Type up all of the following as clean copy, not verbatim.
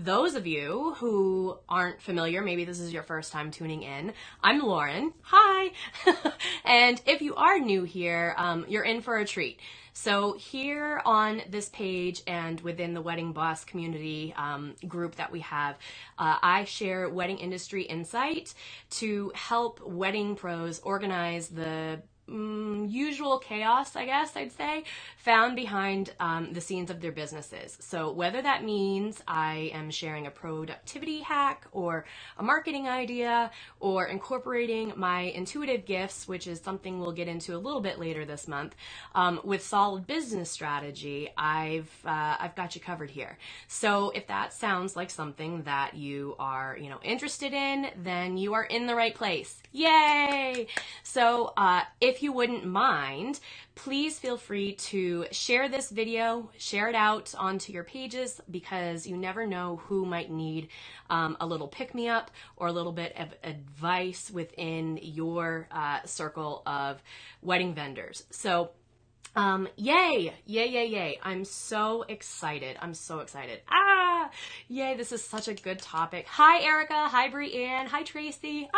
those of you who aren't familiar, maybe this is your first time tuning in, I'm Lauren. Hi! And if you are new here, you're in for a treat. So here on this page and within the Wedding Boss community group that we have, I share wedding industry insight to help wedding pros organize the usual chaos, I guess I'd say, found behind the scenes of their businesses. So whether that means I am sharing a productivity hack or a marketing idea or incorporating my intuitive gifts, which is something we'll get into a little bit later this month, with solid business strategy, I've got you covered here. So if that sounds like something that you are, interested in, then you are in the right place. Yay! So if you wouldn't mind, please feel free to share this video, share it out onto your pages, because you never know who might need a little pick-me-up or a little bit of advice within your circle of wedding vendors. So yay, yay, yay, yay. I'm so excited. Yay, this is such a good topic. Hi, Erica. Hi, Brianne. Hi, Tracy.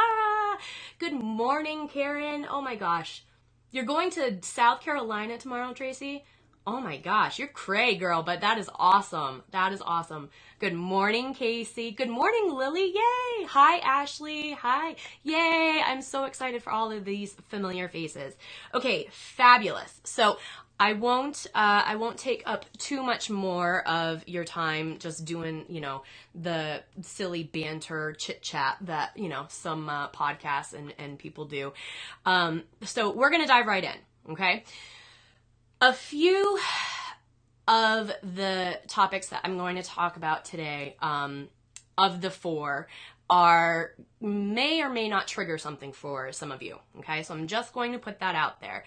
Good morning, Karen. Oh my gosh. You're going to South Carolina tomorrow, Tracy? Oh my gosh, you're cray, girl, but that is awesome. That is awesome. Good morning, Casey. Good morning, Lily. Yay. Hi, Ashley. Hi. Yay. I'm so excited for all of these familiar faces. Okay, fabulous. So I won't take up too much more of your time just doing, the silly banter chit chat that, some podcasts and people do. So we're going to dive right in. Okay. A few of the topics that I'm going to talk about today, of the four, may or may not trigger something for some of you. Okay. So I'm just going to put that out there.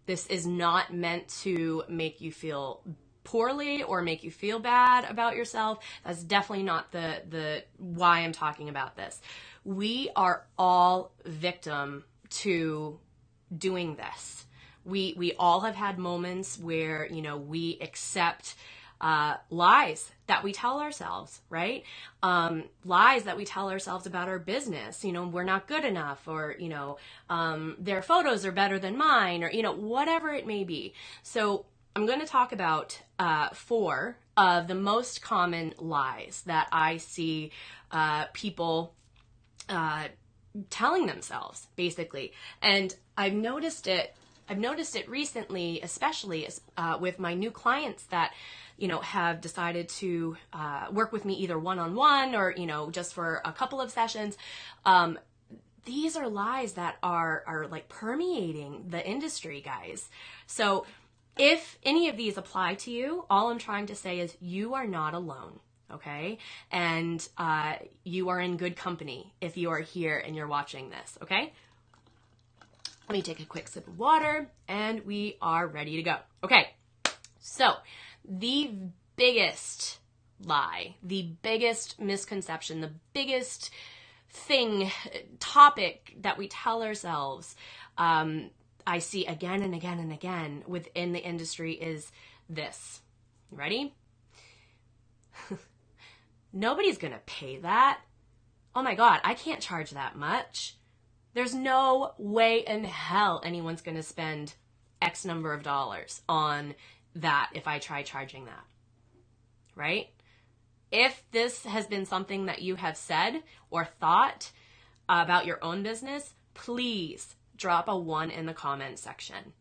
This is not meant to make you feel poorly or make you feel bad about yourself. That's definitely not the why I'm talking about this. We are all victim to doing this. We all have had moments where, we accept lies that we tell ourselves, right? Lies that we tell ourselves about our business. We're not good enough, or, their photos are better than mine, or, whatever it may be. So I'm going to talk about 4 of the most common lies that I see people telling themselves, basically. And I've noticed it recently, especially with my new clients that, have decided to work with me either one-on-one or, just for a couple of sessions. These are lies that are like permeating the industry, guys. So if any of these apply to you, all I'm trying to say is you are not alone. Okay. And you are in good company if you are here and you're watching this. Okay. Let me take a quick sip of water and we are ready to go. Okay, so the biggest lie, the biggest misconception, the biggest topic that we tell ourselves, I see again and again and again within the industry is this. Ready? Nobody's gonna pay that. Oh my God, I can't charge that much. There's no way in hell anyone's going to spend X number of dollars on that if I try charging that, right? If this has been something that you have said or thought about your own business, please drop a 1 in the comment section,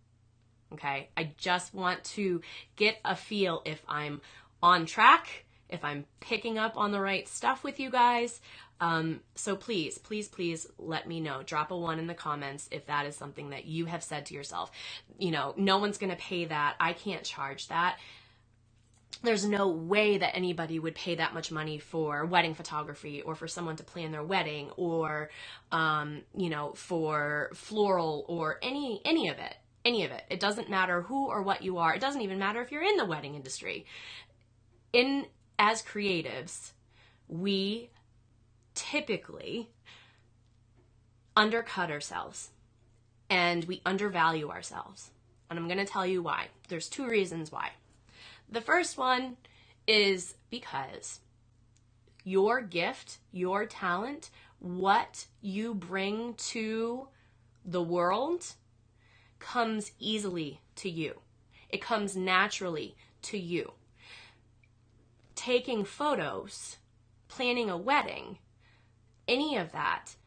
okay? I just want to get a feel if I'm on track, if I'm picking up on the right stuff with you guys. So please, please, please let me know. Drop a 1 in the comments if that is something that you have said to yourself. No one's going to pay that. I can't charge that. There's no way that anybody would pay that much money for wedding photography or for someone to plan their wedding or, for floral or any of it. Any of it. It doesn't matter who or what you are. It doesn't even matter if you're in the wedding industry. As creatives, we typically undercut ourselves and we undervalue ourselves. And I'm going to tell you why. There's 2 reasons why. The first one is because Your gift, your talent, what you bring to the world comes easily to you. It comes naturally to you. Taking photos, planning a wedding, any of that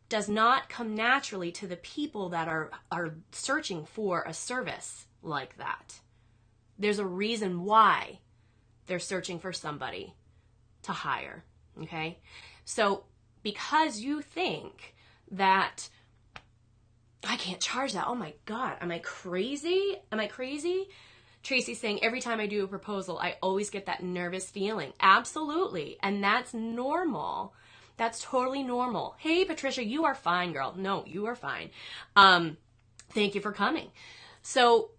does not come naturally to the people that are searching for a service like that. There's a reason why they're searching for somebody to hire, okay? So because you think that I can't charge that, oh my God, am I crazy? Am I crazy? Tracy's saying every time I do a proposal, I always get that nervous feeling. Absolutely. And that's normal. That's totally normal. Hey, Patricia, you are fine, girl. No, you are fine. Thank you for coming. So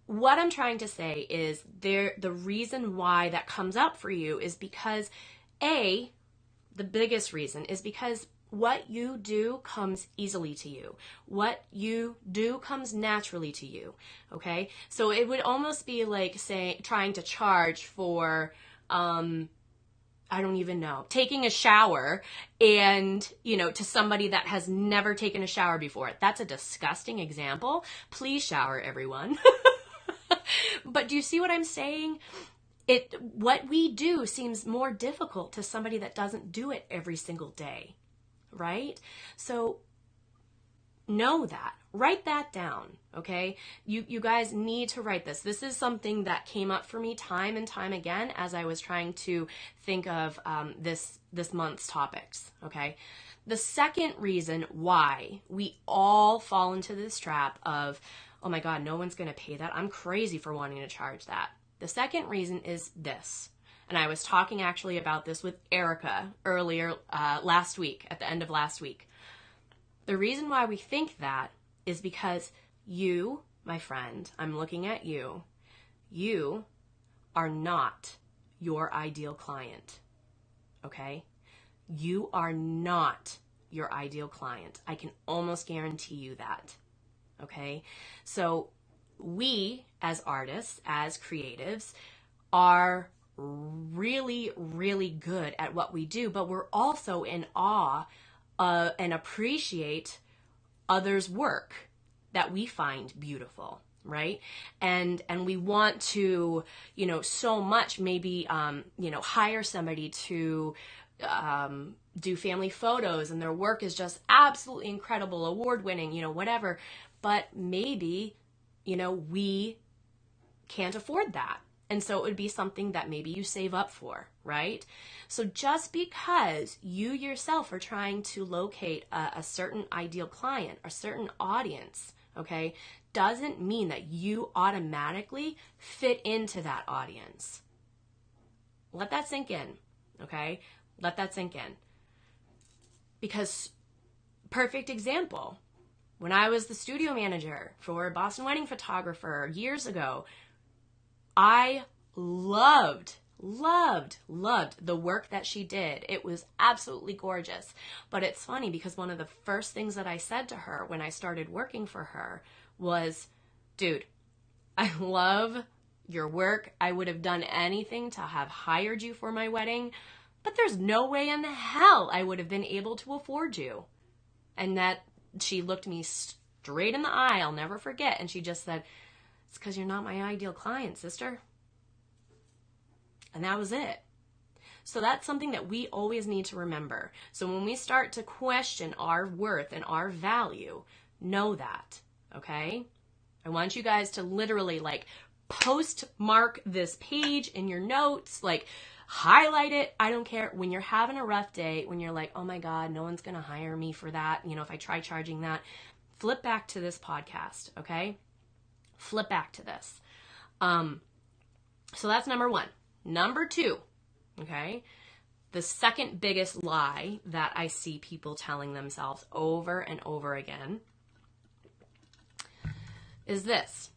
what I'm trying to say is the reason why that comes up for you is because the biggest reason is because what you do comes easily to you. What you do comes naturally to you. Okay? So it would almost be like trying to charge for, I don't even know, taking a shower and, to somebody that has never taken a shower before. That's a disgusting example. Please shower, everyone. But do you see what I'm saying? What we do seems more difficult to somebody that doesn't do it every single day, right? So know that. Write that down, okay? You guys need to write this. This is something that came up for me time and time again as I was trying to think of this month's topics, okay? The second reason why we all fall into this trap of, oh my God, no one's going to pay that. I'm crazy for wanting to charge that. The second reason is this. And I was talking actually about this with Erica earlier last week, at the end of last week. The reason why we think that is because you, my friend, I'm looking at you, you are not your ideal client, okay? You are not your ideal client. I can almost guarantee you that, okay? So we, as artists, as creatives, are really, really good at what we do, but we're also in awe and appreciate others' work that we find beautiful, right? And we want to, so much maybe, hire somebody to do family photos, and their work is just absolutely incredible, award-winning, whatever. But maybe, we can't afford that. And so it would be something that maybe you save up for, right? So just because you yourself are trying to locate a certain ideal client, a certain audience, okay, doesn't mean that you automatically fit into that audience. Let that sink in, okay? Let that sink in. Because, perfect example, when I was the studio manager for Boston Wedding Photographer years ago, I loved the work that she did. It was absolutely gorgeous. But it's funny because one of the first things that I said to her when I started working for her was, dude, I love your work. I would have done anything to have hired you for my wedding, but there's no way in hell I would have been able to afford you. And that she looked me straight in the eye, I'll never forget, and she just said, it's because you're not my ideal client, sister. And that was it. So that's something that we always need to remember. So when we start to question our worth and our value, know that, okay? I want you guys to literally postmark this page in your notes, highlight it. I don't care. When you're having a rough day, when you're like, oh my God, no one's going to hire me for that. If I try charging that, flip back to this podcast, okay? Flip back to this. So that's number one. Number two, okay? The second biggest lie that I see people telling themselves over and over again is this.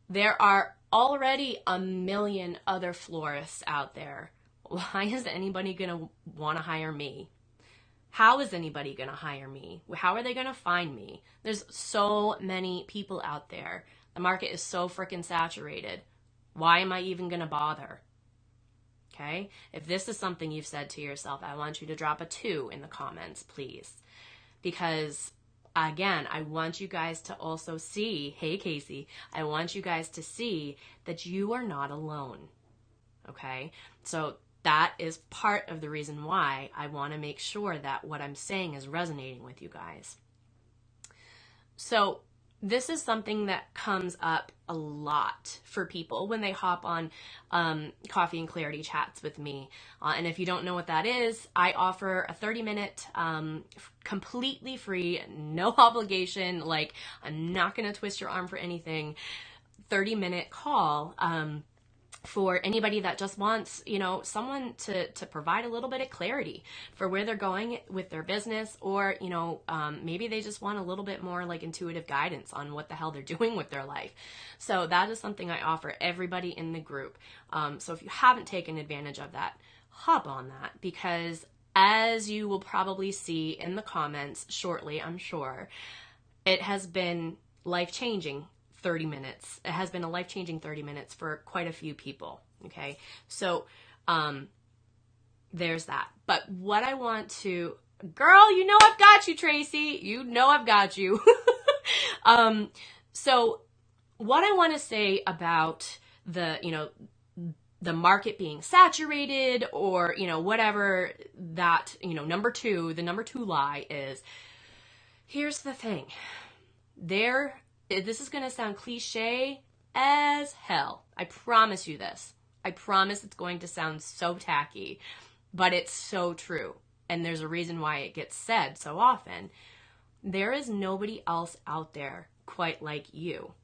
There are already a million other florists out there. Why is anybody going to want to hire me? How is anybody going to hire me? How are they going to find me? There's so many people out there. The market is so freaking saturated. Why am I even going to bother? Okay? If this is something you've said to yourself, I want you to drop a 2 in the comments, please. Because again, I want you guys to also see, hey Casey, I want you guys to see that you are not alone. Okay? So that is part of the reason why I want to make sure that what I'm saying is resonating with you guys. So this is something that comes up a lot for people when they hop on Coffee and Clarity chats with me. And if you don't know what that is, I offer a 30-minute, completely free, no obligation, like I'm not going to twist your arm for anything, 30-minute call for anybody that just wants, someone to provide a little bit of clarity for where they're going with their business, or, maybe they just want a little bit more like intuitive guidance on what the hell they're doing with their life. So that is something I offer everybody in the group. So if you haven't taken advantage of that, hop on that, because as you will probably see in the comments shortly, I'm sure, it has been life-changing 30 minutes. It has been a life-changing 30 minutes for quite a few people. Okay. So, there's that. But what I want to, girl, I've got you, Tracy. I've got you. So what I want to say about the market being saturated, or, whatever that, the number two lie is, here's the thing. This is going to sound cliche as hell. I promise you this. I promise it's going to sound so tacky, but it's so true. And there's a reason why it gets said so often. There is nobody else out there quite like you.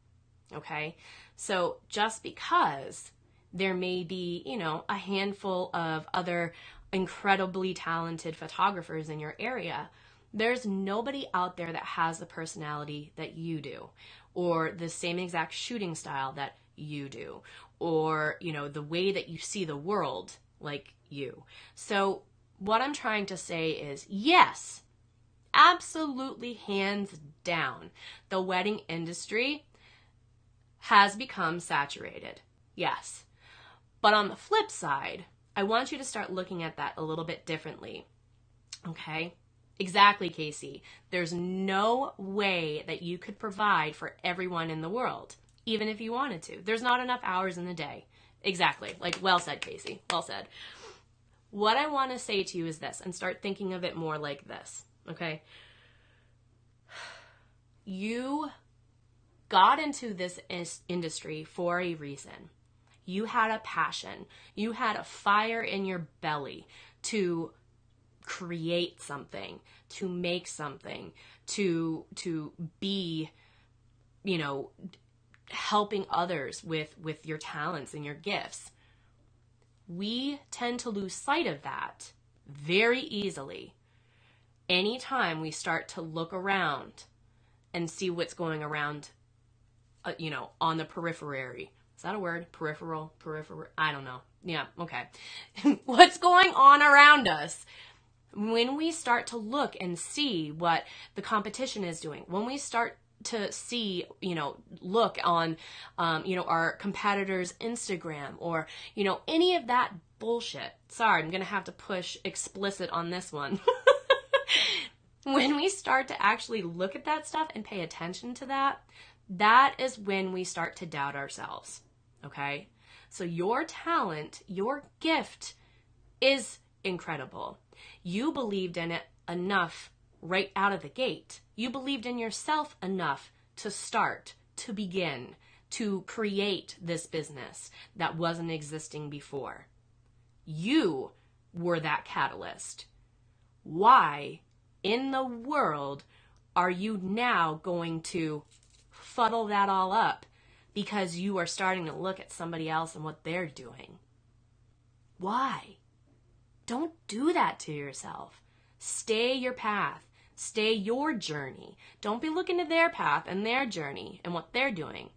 Okay? So just because there may be, a handful of other incredibly talented photographers in your area, there's nobody out there that has the personality that you do, or the same exact shooting style that you do, or, the way that you see the world like you. So what I'm trying to say is, yes, absolutely, hands down, the wedding industry has become saturated. Yes. But on the flip side, I want you to start looking at that a little bit differently. Okay? Exactly, Casey. There's no way that you could provide for everyone in the world, even if you wanted to. There's not enough hours in the day. Exactly. Like, well said, Casey. Well said. What I want to say to you is this, and start thinking of it more like this, okay? You got into this industry for a reason. You had a passion. You had a fire in your belly to create something, to make something, to be, helping others with your talents and your gifts. We tend to lose sight of that very easily anytime we start to look around and see what's going around, on the periphery. Is that a word? Peripheral? I don't know. Yeah, okay. What's going on around us? When we start to look and see what the competition is doing, when we start to see, look on, our competitors' Instagram, or, any of that bullshit. Sorry, I'm going to have to push explicit on this one. When we start to actually look at that stuff and pay attention to that, that is when we start to doubt ourselves. Okay? So your talent, your gift is incredible. You believed in it enough right out of the gate. You believed in yourself enough to start, to begin, to create this business that wasn't existing before. You were that catalyst. Why in the world are you now going to fuddle that all up because you are starting to look at somebody else and what they're doing? Why? Don't do that to yourself. Stay your path. Stay your journey. Don't be looking at their path and their journey and what they're doing,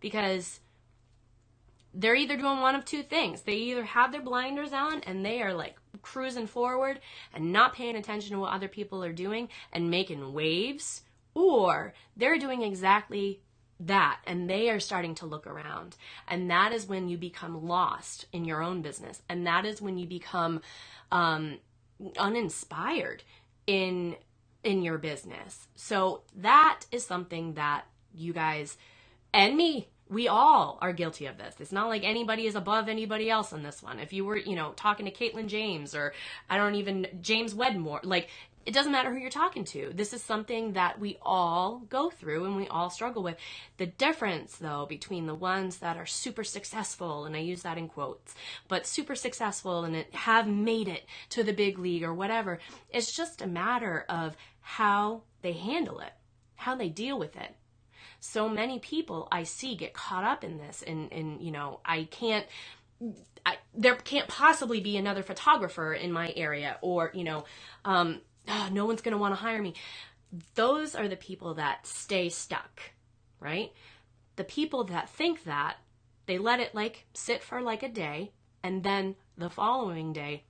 because they're either doing one of two things. They either have their blinders on and they are like cruising forward and not paying attention to what other people are doing and making waves, or they're doing exactly and they are starting to look around. And that is when you become lost in your own business. And that is when you become uninspired in your business. So that is something that you guys and me, we all are guilty of this. It's not like anybody is above anybody else on this one. If you were, talking to Caitlin James or James Wedmore, like, it doesn't matter who you're talking to. This is something that we all go through and we all struggle with. The difference, though, between the ones that are super successful, and I use that in quotes, but super successful and have made it to the big league or whatever, it's just a matter of how they handle it, how they deal with it. So many people I see get caught up in this, and there can't possibly be another photographer in my area, or, no one's going to want to hire me. Those are the people that stay stuck, right? The people that think that, they let it sit for a day, and then the following day,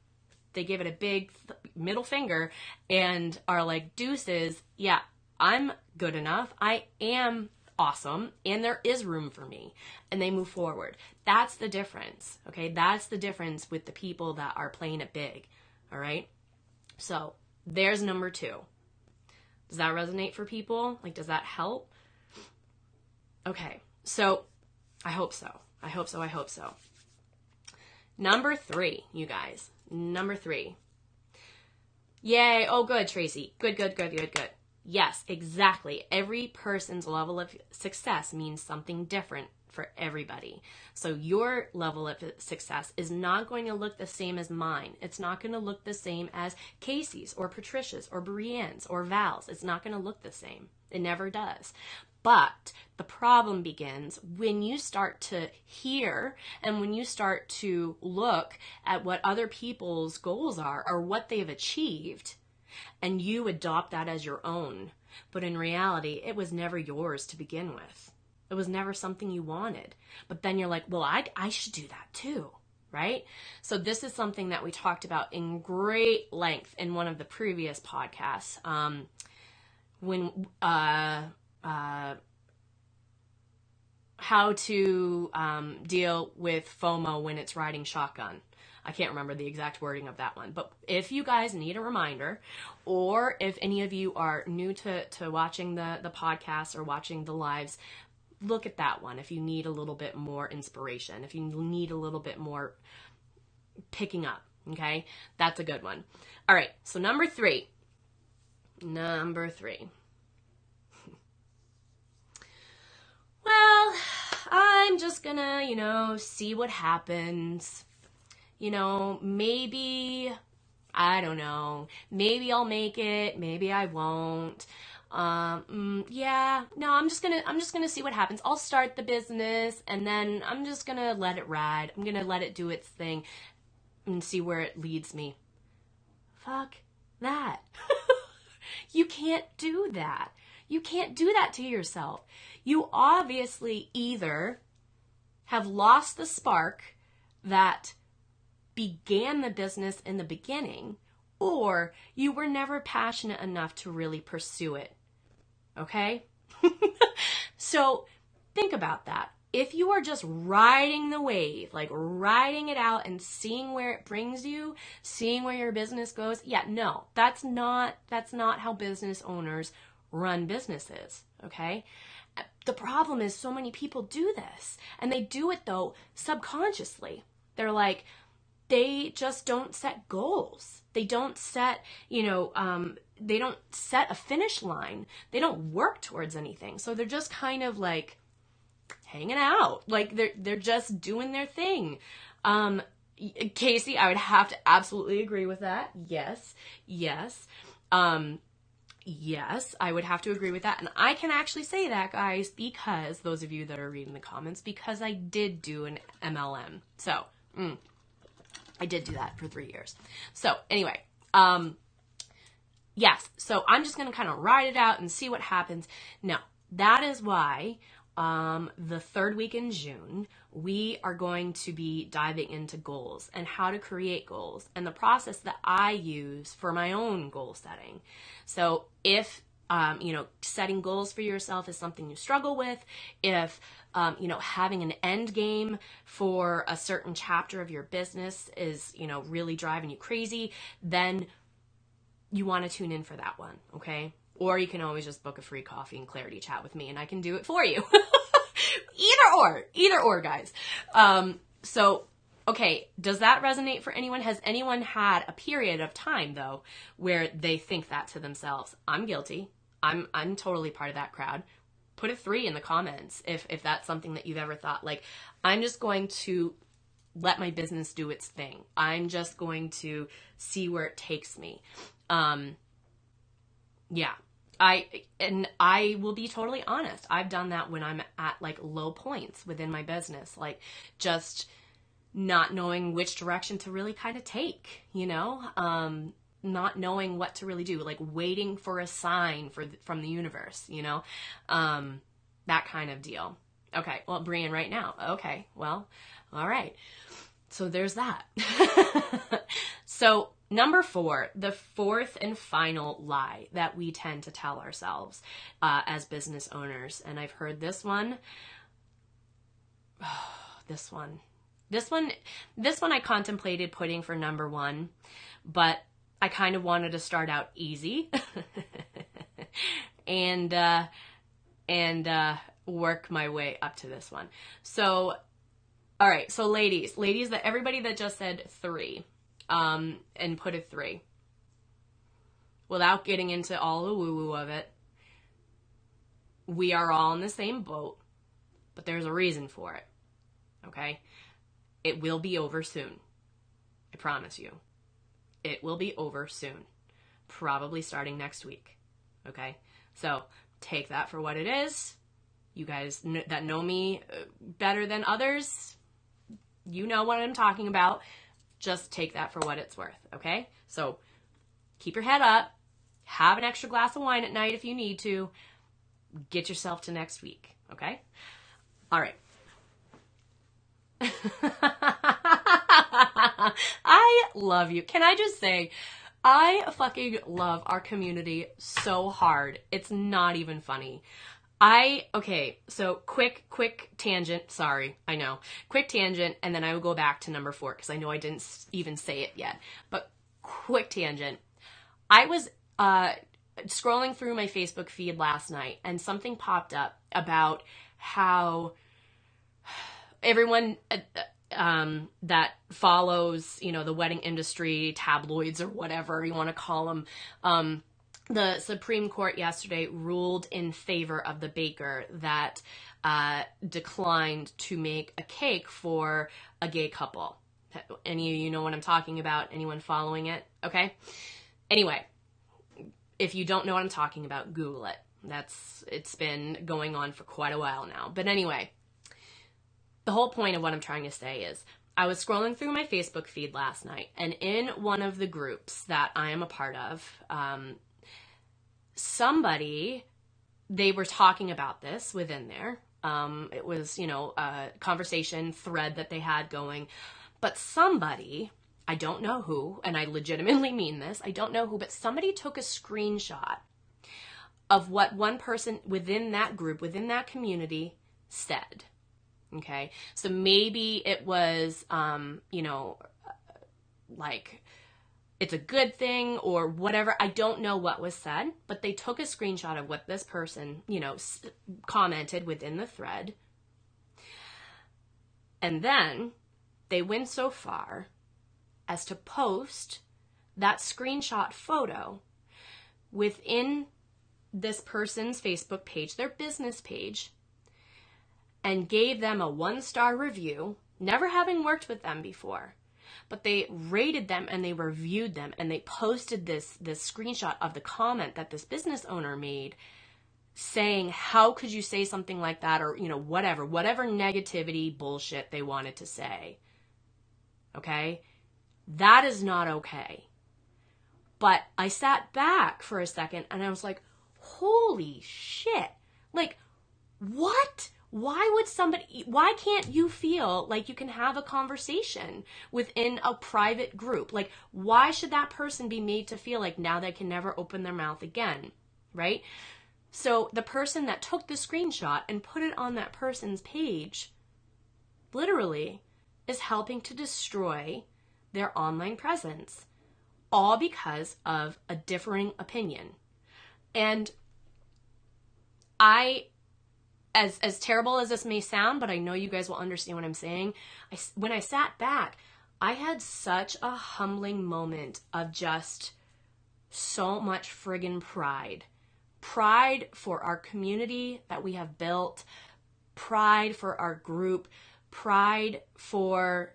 they give it a big middle finger and are like, deuces, yeah, I'm good enough. I am awesome, and there is room for me, and they move forward. That's the difference, okay? That's the difference with the people that are playing it big, all right? So there's number 2. Does that resonate for people? Does that help? Okay, so I hope so. I hope so. Number 3, you guys. Number 3. Yay. Oh, good, Tracy. Good. Yes, exactly. Every person's level of success means something different for everybody. So your level of success is not going to look the same as mine. It's not going to look the same as Casey's or Patricia's or Brienne's or Val's. It's not going to look the same. It never does. But the problem begins when you start to hear and when you start to look at what other people's goals are or what they've achieved, and you adopt that as your own. But in reality, it was never yours to begin with. It was never something you wanted. But then you're like, well, I should do that too, right? So this is something that we talked about in great length in one of the previous podcasts. How to deal with FOMO when it's riding shotgun. I can't remember the exact wording of that one. But if you guys need a reminder, or if any of you are new to watching the podcast or watching the lives, look at that one if you need a little bit more inspiration, if you need a little bit more picking up, okay? That's a good one. All right, so number 3. Well, I'm just gonna, see what happens. Maybe, I don't know, maybe I'll make it, maybe I won't. I'm just gonna see what happens. I'll start the business and then I'm just gonna let it ride. I'm gonna let it do its thing and see where it leads me. Fuck that. You can't do that. You can't do that to yourself. You obviously either have lost the spark that began the business in the beginning, or you were never passionate enough to really pursue it. Okay? So think about that. If you are just riding the wave, riding it out and seeing where it brings you, seeing where your business goes, no, that's not how business owners run businesses, okay? The problem is so many people do this, and they do it, though, subconsciously. They just don't set goals. They don't set, they don't set a finish line. They don't work towards anything. So they're just kind of hanging out. They're just doing their thing. Casey, I would have to absolutely agree with that. Yes. Yes, I would have to agree with that. And I can actually say that, guys, because those of you that are reading the comments, because I did do an MLM. So, I did do that for 3 years. So anyway, yes. So I'm just going to kind of ride it out and see what happens. Now, that is why the 3rd week in June, we are going to be diving into goals and how to create goals and the process that I use for my own goal setting. So if setting goals for yourself is something you struggle with, if, having an end game for a certain chapter of your business is, really driving you crazy, then you want to tune in for that one, okay? Or you can always just book a free coffee and clarity chat with me and I can do it for you. Either or, guys. Okay, does that resonate for anyone? Has anyone had a period of time, though, where they think that to themselves? I'm guilty. I'm totally part of that crowd. Put a 3 in the comments if that's something that you've ever thought. Like, I'm just going to let my business do its thing. I'm just going to see where it takes me. Yeah. I will be totally honest. I've done that when I'm at like low points within my business, like just not knowing which direction to really kind of take, not knowing what to really do, like waiting for a sign from the universe, that kind of deal. Okay. Well, Brian, right now. Okay. Well, all right. So there's that. So number 4, the fourth and final lie that we tend to tell ourselves as business owners. And I've heard this one. This one I contemplated putting for number 1, but I kind of wanted to start out easy and work my way up to this one. So, all right. So ladies, that everybody that just said 3, and put a 3, without getting into all the woo-woo of it, we are all in the same boat, but there's a reason for it. Okay. It will be over soon. I promise you. It will be over soon. Probably starting next week. Okay? So take that for what it is. You guys that know me better than others, you know what I'm talking about. Just take that for what it's worth. Okay? So keep your head up. Have an extra glass of wine at night if you need to. Get yourself to next week. Okay? All right. I love you. Can I just say, I fucking love our community so hard. It's not even funny. Okay, so quick tangent. Sorry, I know. Quick tangent, and then I will go back to number 4, because I know I didn't even say it yet. But quick tangent. I was scrolling through my Facebook feed last night, and something popped up about how everyone that follows, the wedding industry, tabloids, or whatever you want to call them, the Supreme Court yesterday ruled in favor of the baker that declined to make a cake for a gay couple. Any of you know what I'm talking about? Anyone following it? Okay. Anyway, if you don't know what I'm talking about, Google it. It's been going on for quite a while now. But anyway, the whole point of what I'm trying to say is I was scrolling through my Facebook feed last night, and in one of the groups that I am a part of, they were talking about this within there. It was, a conversation thread that they had going, but somebody, I don't know who, and I legitimately mean this, I don't know who, but somebody took a screenshot of what one person within that group, within that community said. Okay. So maybe it was, like it's a good thing or whatever. I don't know what was said, but they took a screenshot of what this person, commented within the thread. And then they went so far as to post that screenshot photo within this person's Facebook page, their business page, and gave them a 1-star review, never having worked with them before. But they rated them and they reviewed them and they posted this screenshot of the comment that this business owner made saying, how could you say something like that? Or, whatever negativity bullshit they wanted to say. Okay? That is not okay. But I sat back for a second and I was like, holy shit. Like, what? Why can't you feel like you can have a conversation within a private group? Like, why should that person be made to feel like now they can never open their mouth again? right? So the person that took the screenshot and put it on that person's page literally is helping to destroy their online presence, all because of a differing opinion. And as terrible as this may sound, but I know you guys will understand what I'm saying, when I sat back, I had such a humbling moment of just so much friggin' pride. Pride for our community that we have built, pride for our group, pride for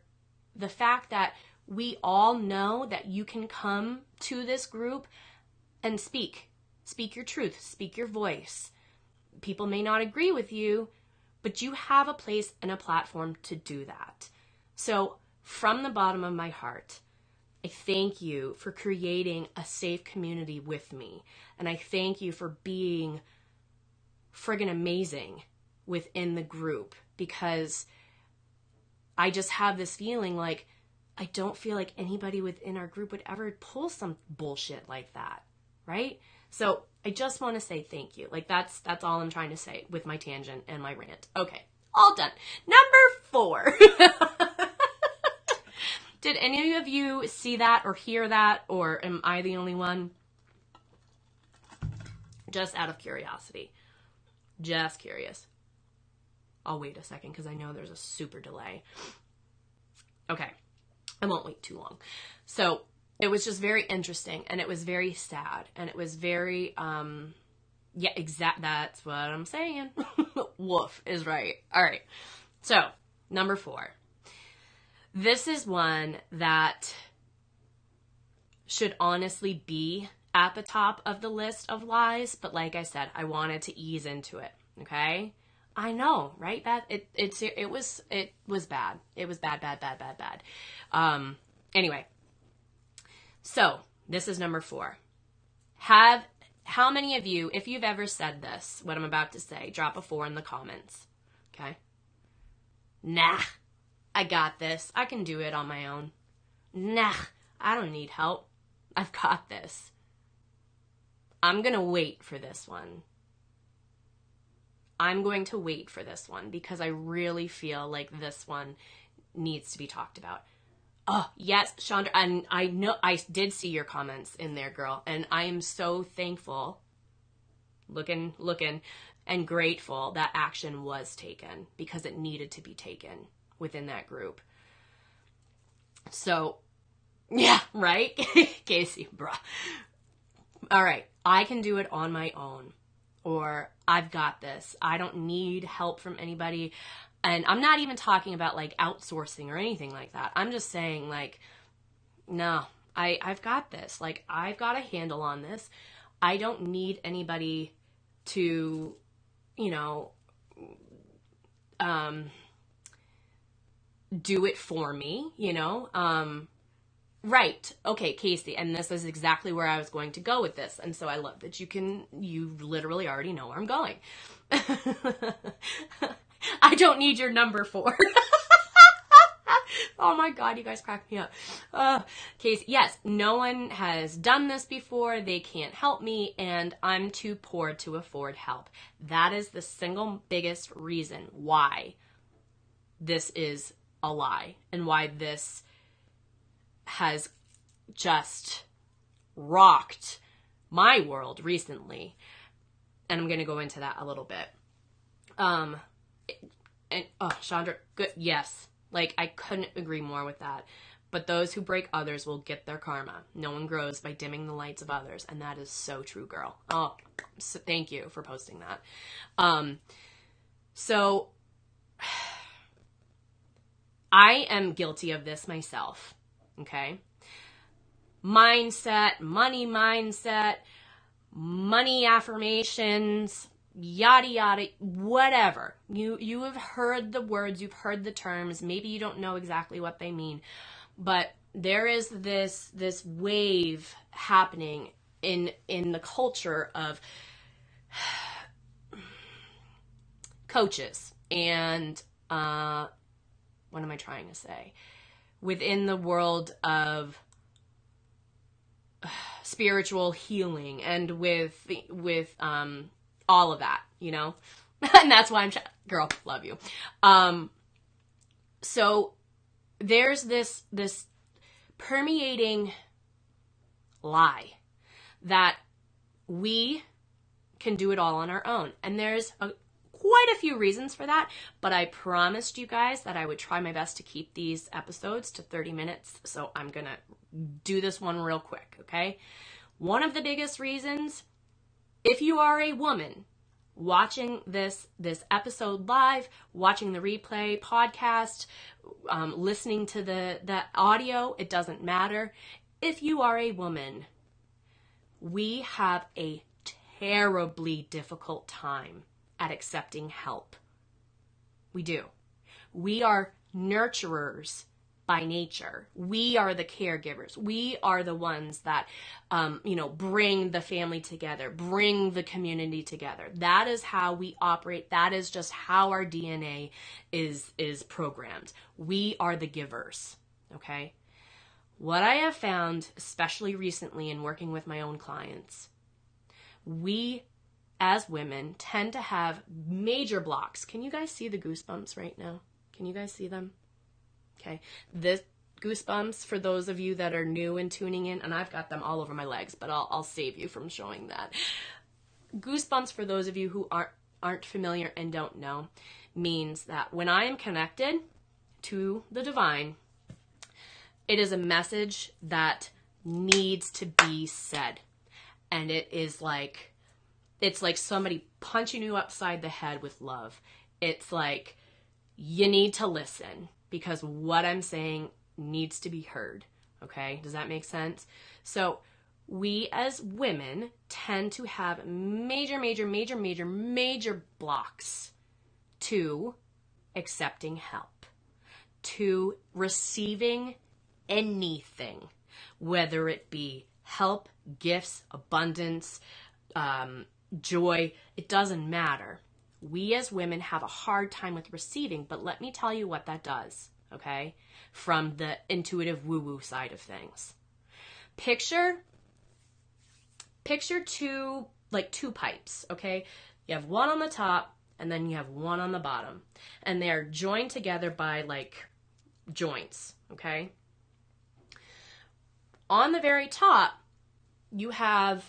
the fact that we all know that you can come to this group and speak your truth, speak your voice. People may not agree with you, but you have a place and a platform to do that. So from the bottom of my heart, I thank you for creating a safe community with me. And I thank you for being friggin' amazing within the group, because I just have this feeling like I don't feel like anybody within our group would ever pull some bullshit like that, right? So I just want to say thank you. Like that's all I'm trying to say with my tangent and my rant. Okay, all done. Number 4. Did any of you see that or hear that, or am I the only one? Just out of curiosity. Just curious. I'll wait a second because I know there's a super delay. Okay, I won't wait too long. So it was just very interesting, and it was very sad, and it was very, that's what I'm saying. Woof is right. All right. So number 4. This is one that should honestly be at the top of the list of lies, but like I said, I wanted to ease into it. Okay. I know, right? That it was bad. It was bad. Anyway, so this is number 4. How many of you, if you've ever said this, what I'm about to say, drop a 4 in the comments. Okay. Nah, I got this. I can do it on my own. Nah, I don't need help. I've got this. I'm going to wait for this one. I'm going to wait for this one because I really feel like this one needs to be talked about. Oh, yes, Chandra, and I know I did see your comments in there, girl, and I am so thankful, looking, and grateful that action was taken because it needed to be taken within that group. So, yeah, right? Casey, bruh. All right, I can do it on my own. Or I've got this. I don't need help from anybody. And I'm not even talking about like outsourcing or anything like that. I'm just saying like, no, I've got this. Like I've got a handle on this. I don't need anybody to, do it for me, Right. Okay, Casey. And this is exactly where I was going to go with this. And so I love that you literally already know where I'm going. I don't need your number 4. Oh my God, you guys crack me up. Casey, yes, no one has done this before. They can't help me and I'm too poor to afford help. That is the single biggest reason why this is a lie and why this has just rocked my world recently. And I'm going to go into that a little bit. Chandra, good. Yes. Like I couldn't agree more with that. But those who break others will get their karma. No one grows by dimming the lights of others. And that is so true, girl. Oh, so thank you for posting that. So I am guilty of this myself. Okay. Mindset, money affirmations, yada, yada, whatever. You have heard the words, you've heard the terms. Maybe you don't know exactly what they mean, but there is this wave happening in the culture of coaches and, what am I trying to say? Within the world of spiritual healing and with all of that, you know? And that's why girl, love you. So there's this permeating lie that we can do it all on our own. And there's quite a few reasons for that, but I promised you guys that I would try my best to keep these episodes to 30 minutes. So I'm going to do this one real quick, okay? One of the biggest reasons, if you are a woman watching this episode live, watching the replay podcast, listening to the audio, it doesn't matter. If you are a woman, we have a terribly difficult time at accepting help. We do. We are nurturers by nature. We are the caregivers. We are the ones that, bring the family together, bring the community together. That is how we operate. That is just how our DNA is programmed. We are the givers, okay? What I have found, especially recently in working with my own clients, we as women tend to have major blocks. Can you guys see the goosebumps right now? Can you guys see them? Okay. This goosebumps, for those of you that are new and tuning in, and I've got them all over my legs, but I'll save you from showing that. Goosebumps, for those of you who aren't familiar and don't know, means that when I am connected to the divine, it is a message that needs to be said. And it's like somebody punching you upside the head with love. It's like, you need to listen because what I'm saying needs to be heard. Okay? Does that make sense? So we as women tend to have major blocks to accepting help, to receiving anything, whether it be help, gifts, abundance, joy, it doesn't matter. We as women have a hard time with receiving, but let me tell you what that does, okay? From the intuitive woo-woo side of things. Picture two pipes, okay? You have one on the top and then you have one on the bottom, and they're joined together by joints, okay? On the very top, you have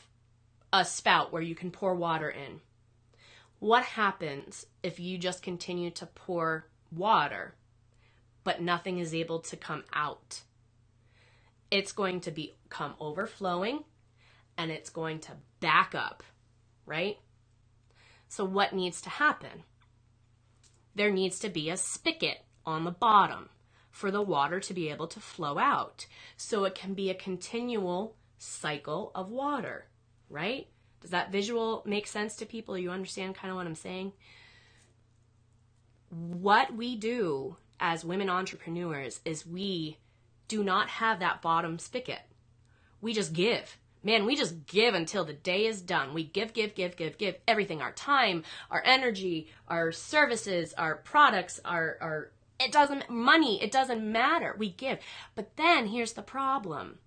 a spout where you can pour water in. What happens if you just continue to pour water, but nothing is able to come out? It's going to become overflowing, and it's going to back up, right? So what needs to happen? There needs to be a spigot on the bottom for the water to be able to flow out, so it can be a continual cycle of water, right? Does that visual make sense to people? You understand kind of what I'm saying? What we do as women entrepreneurs is we do not have that bottom spigot. We just give. Man, we just give until the day is done. We give everything, our time, our energy, our services, our products, our it doesn't matter. We give. But then here's the problem.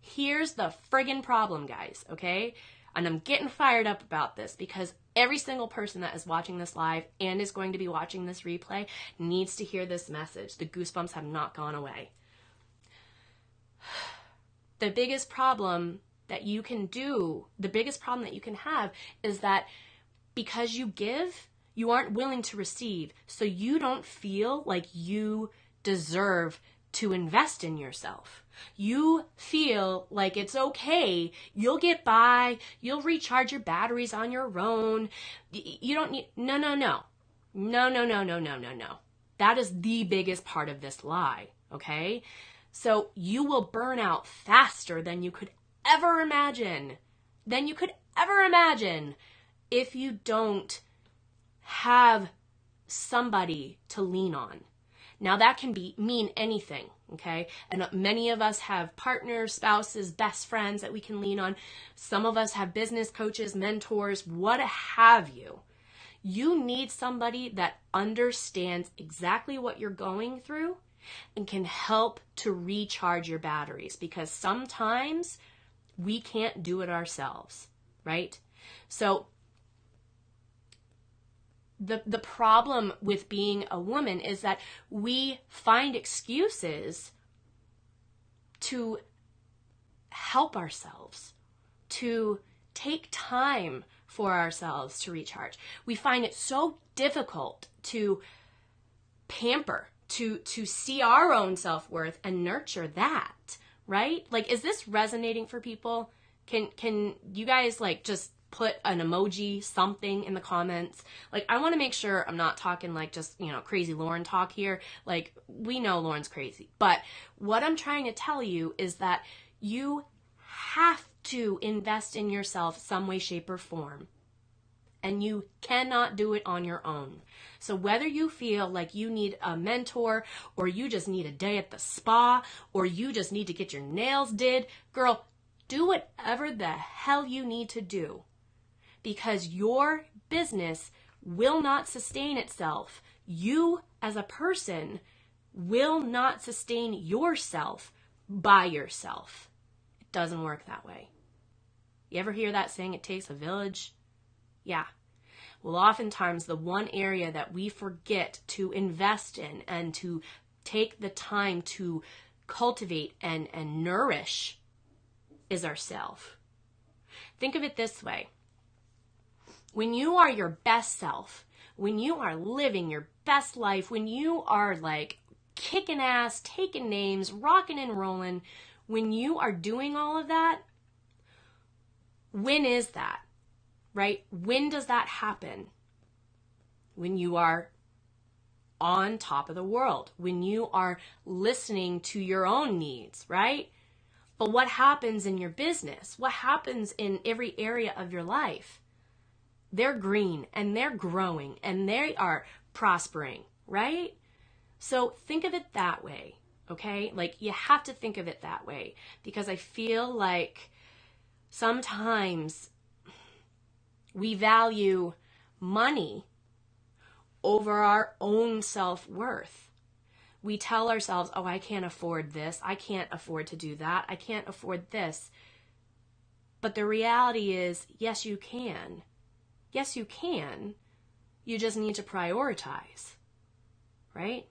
Here's the friggin' problem, guys, okay? And I'm getting fired up about this because every single person that is watching this live and is going to be watching this replay needs to hear this message. The goosebumps have not gone away. The biggest problem that you can have is that because you give, you aren't willing to receive. So you don't feel like you deserve to invest in yourself. You feel like it's okay. You'll get by. You'll recharge your batteries on your own. You don't need, no. That is the biggest part of this lie, okay? So you will burn out faster than you could ever imagine. If you don't have somebody to lean on. Now that can mean anything, okay? And many of us have partners, spouses, best friends that we can lean on. Some of us have business coaches, mentors, what have you. You need somebody that understands exactly what you're going through and can help to recharge your batteries, because sometimes We can't do it ourselves, right? So the problem with being a woman is that we find excuses to help ourselves, to take time for ourselves to recharge. We find it so difficult to pamper, to see our own self-worth and nurture that, right? Like, is this resonating for people? Can you guys like just put an emoji, something in the comments? Like, I want to make sure I'm not talking like just, crazy Lauren talk here. Like, we know Lauren's crazy. But what I'm trying to tell you is that you have to invest in yourself some way, shape, or form. And you cannot do it on your own. So whether you feel like you need a mentor, or you just need a day at the spa, or you just need to get your nails did, girl, do whatever the hell you need to do. Because your business will not sustain itself. You as a person will not sustain yourself by yourself. It doesn't work that way. You ever hear that saying, it takes a village? Yeah. Well, oftentimes the one area that we forget to invest in and to take the time to cultivate and nourish is ourself. Think of it this way. When you are your best self, when you are living your best life, when you are like kicking ass, taking names, rocking and rolling, when you are doing all of that, when is that? Right? When does that happen? When you are on top of the world, when you are listening to your own needs, right? But what happens in your business? What happens in every area of your life? They're green and they're growing and they are prospering, right? So think of it that way, okay? Like, you have to think of it that way, because I feel like sometimes we value money over our own self-worth. We tell ourselves, oh, I can't afford this. I can't afford to do that. I can't afford this. But the reality is, yes, you can. Yes, you can. You just need to prioritize, right?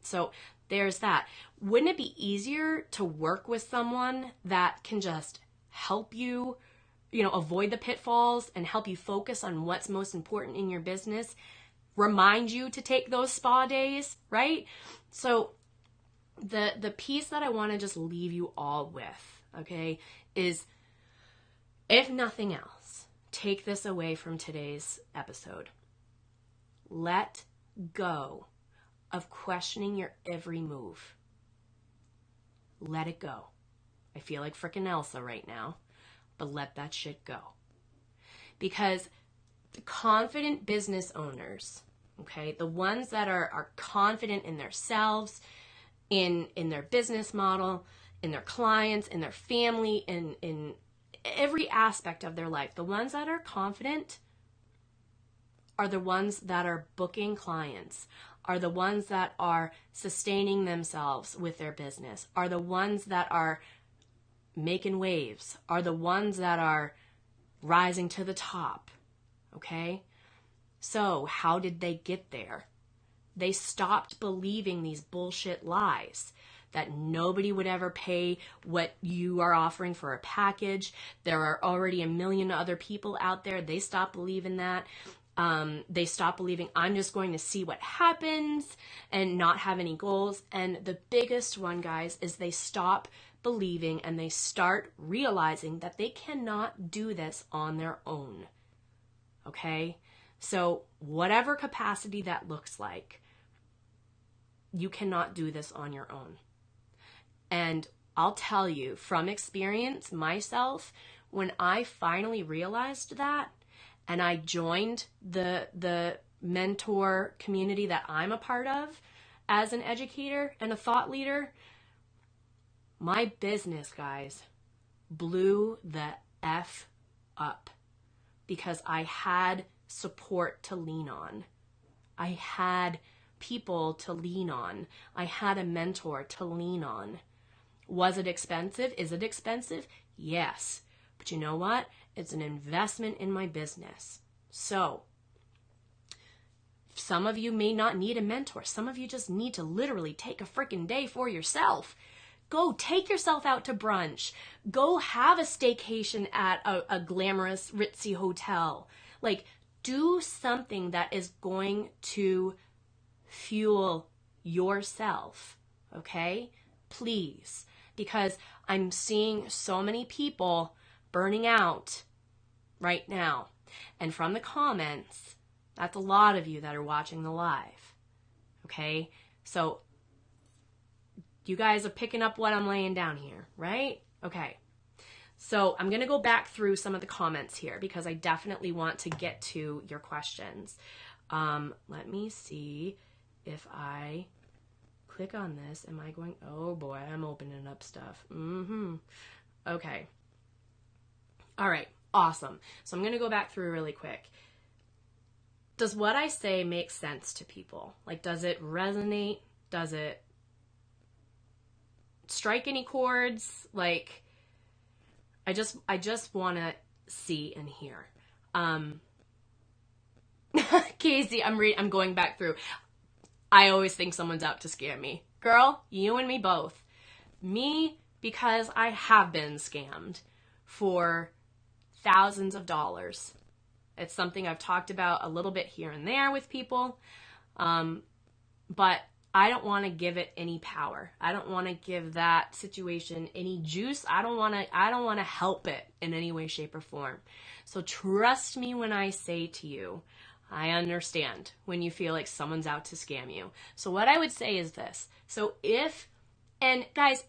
So there's that. Wouldn't it be easier to work with someone that can just help you, avoid the pitfalls and help you focus on what's most important in your business, remind you to take those spa days, right? So the piece that I want to just leave you all with, okay, is, if nothing else, take this away from today's episode. Let go of questioning your every move. Let it go. I feel like frickin' Elsa right now, but let that shit go. Because the confident business owners, okay, the ones that are confident in themselves, in their business model, in their clients, in their family, in every aspect of their life, the ones that are confident are the ones that are booking clients, are the ones that are sustaining themselves with their business, are the ones that are making waves, are the ones that are rising to the top, okay? So how did they get there? They stopped believing these bullshit lies that nobody would ever pay what you are offering for a package. There are already a million other people out there. They stopped believing that. They stopped believing I'm just going to see what happens and not have any goals. And the biggest one, guys, is they stop believing and they start realizing that they cannot do this on their own. Okay? So whatever capacity that looks like, you cannot do this on your own. And I'll tell you from experience myself, when I finally realized that and I joined the mentor community that I'm a part of as an educator and a thought leader, my business, guys, blew the F up because I had support to lean on. I had people to lean on. I had a mentor to lean on. Was it expensive? Is it expensive? Yes. But you know what? It's an investment in my business. So some of you may not need a mentor. Some of you just need to literally take a freaking day for yourself. Go take yourself out to brunch. Go have a staycation at a glamorous ritzy hotel. Like, do something that is going to fuel yourself, okay? Please. Because I'm seeing so many people burning out right now. And from the comments, that's a lot of you that are watching the live, okay? So you guys are picking up what I'm laying down here, right? Okay. So I'm going to go back through some of the comments here because I definitely want to get to your questions. Let me see if I click on this. Am I going? Oh boy, I'm opening up stuff. Okay. All right. Awesome. So I'm going to go back through really quick. Does what I say make sense to people? Like, does it resonate? Does it strike any chords? Like, I just want to see and hear. Casey, I'm going back through. I always think someone's out to scam me. Girl, you and me both. Me, because I have been scammed for thousands of dollars. It's something I've talked about a little bit here and there with people. But I don't want to give it any power. I don't want to give that situation any juice. I don't want to help it in any way, shape, or form. So trust me when I say to you, I understand when you feel like someone's out to scam you. So what I would say is this. So and guys,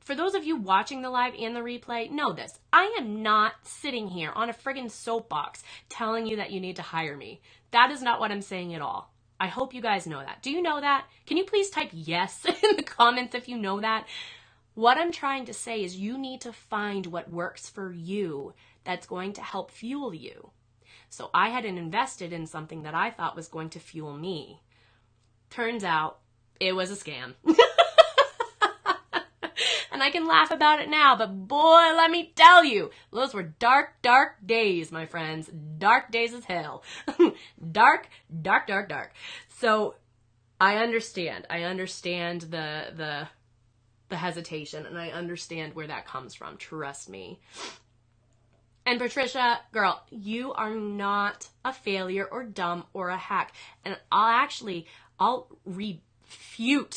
for those of you watching the live and the replay, know this. I am not sitting here on a friggin' soapbox telling you that you need to hire me. That is not what I'm saying at all. I hope you guys know that. Do you know that? Can you please type yes in the comments if you know that? What I'm trying to say is you need to find what works for you that's going to help fuel you. So I had invested in something that I thought was going to fuel me. Turns out it was a scam. And I can laugh about it now, but boy, let me tell you, those were dark, dark days, my friends. Dark days as hell. Dark, dark, dark, dark. So I understand. I understand the hesitation, and I understand where that comes from. Trust me. And Patricia, girl, you are not a failure or dumb or a hack. And I'll rebuke,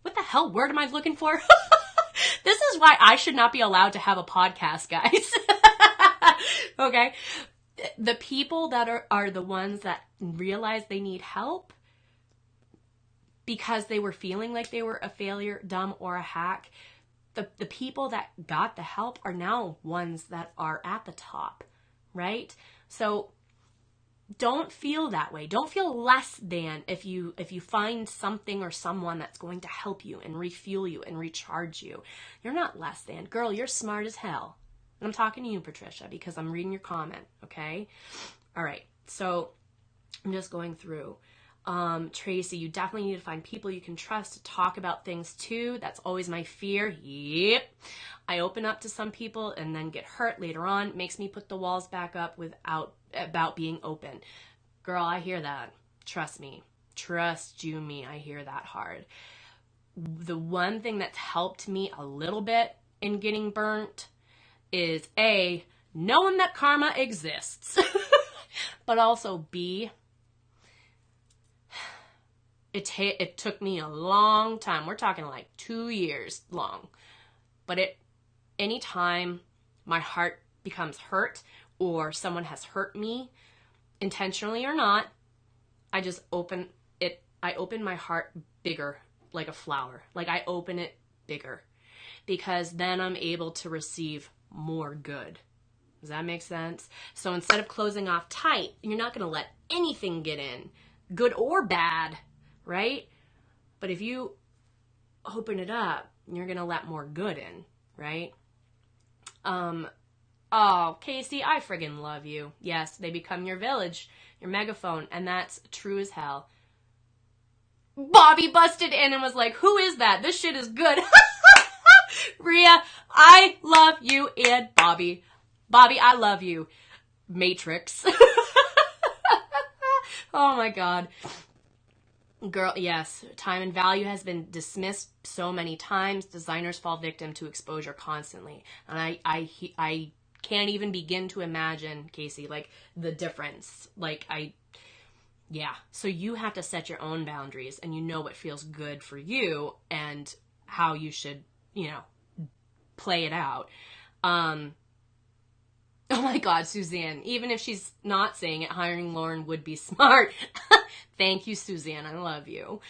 what the hell word am I looking for? This is why I should not be allowed to have a podcast, guys. Okay? The people that are the ones that realize they need help because they were feeling like they were a failure, dumb, or a hack, the people that got the help are now ones that are at the top, right? So don't feel that way. Don't feel less than if you find something or someone that's going to help you and refuel you and recharge you. You're not less than. Girl, you're smart as hell. And I'm talking to you, Patricia, because I'm reading your comment, okay? All right, so I'm just going through. Tracy, you definitely need to find people you can trust to talk about things too. That's always my fear. Yep. I open up to some people and then get hurt later on. Makes me put the walls back up about being open. Girl, I hear that. Trust me. Trust you me. I hear that hard. The one thing that's helped me a little bit in getting burnt is A, knowing that karma exists. But also B, it took me a long time. We're talking like 2 years long. But anytime my heart becomes hurt or someone has hurt me, intentionally or not, I open my heart bigger, like a flower. Like I open it bigger because then I'm able to receive more good. Does that make sense? So instead of closing off tight, you're not going to let anything get in, good or bad, right? But if you open it up, you're going to let more good in, right? Oh, Casey, I friggin' love you. Yes, they become your village, your megaphone, and that's true as hell. Bobby busted in and was like, who is that? This shit is good. Rhea, I love you, and Bobby. Bobby, I love you. Matrix. Oh my God. Girl, yes, time and value has been dismissed so many times. Designers fall victim to exposure constantly. And I can't even begin to imagine, Casey, like the difference. Yeah. So you have to set your own boundaries, and you know what feels good for you and how you should, play it out. Oh my God, Suzanne, even if she's not saying it, hiring Lauren would be smart. Thank you, Suzanne. I love you.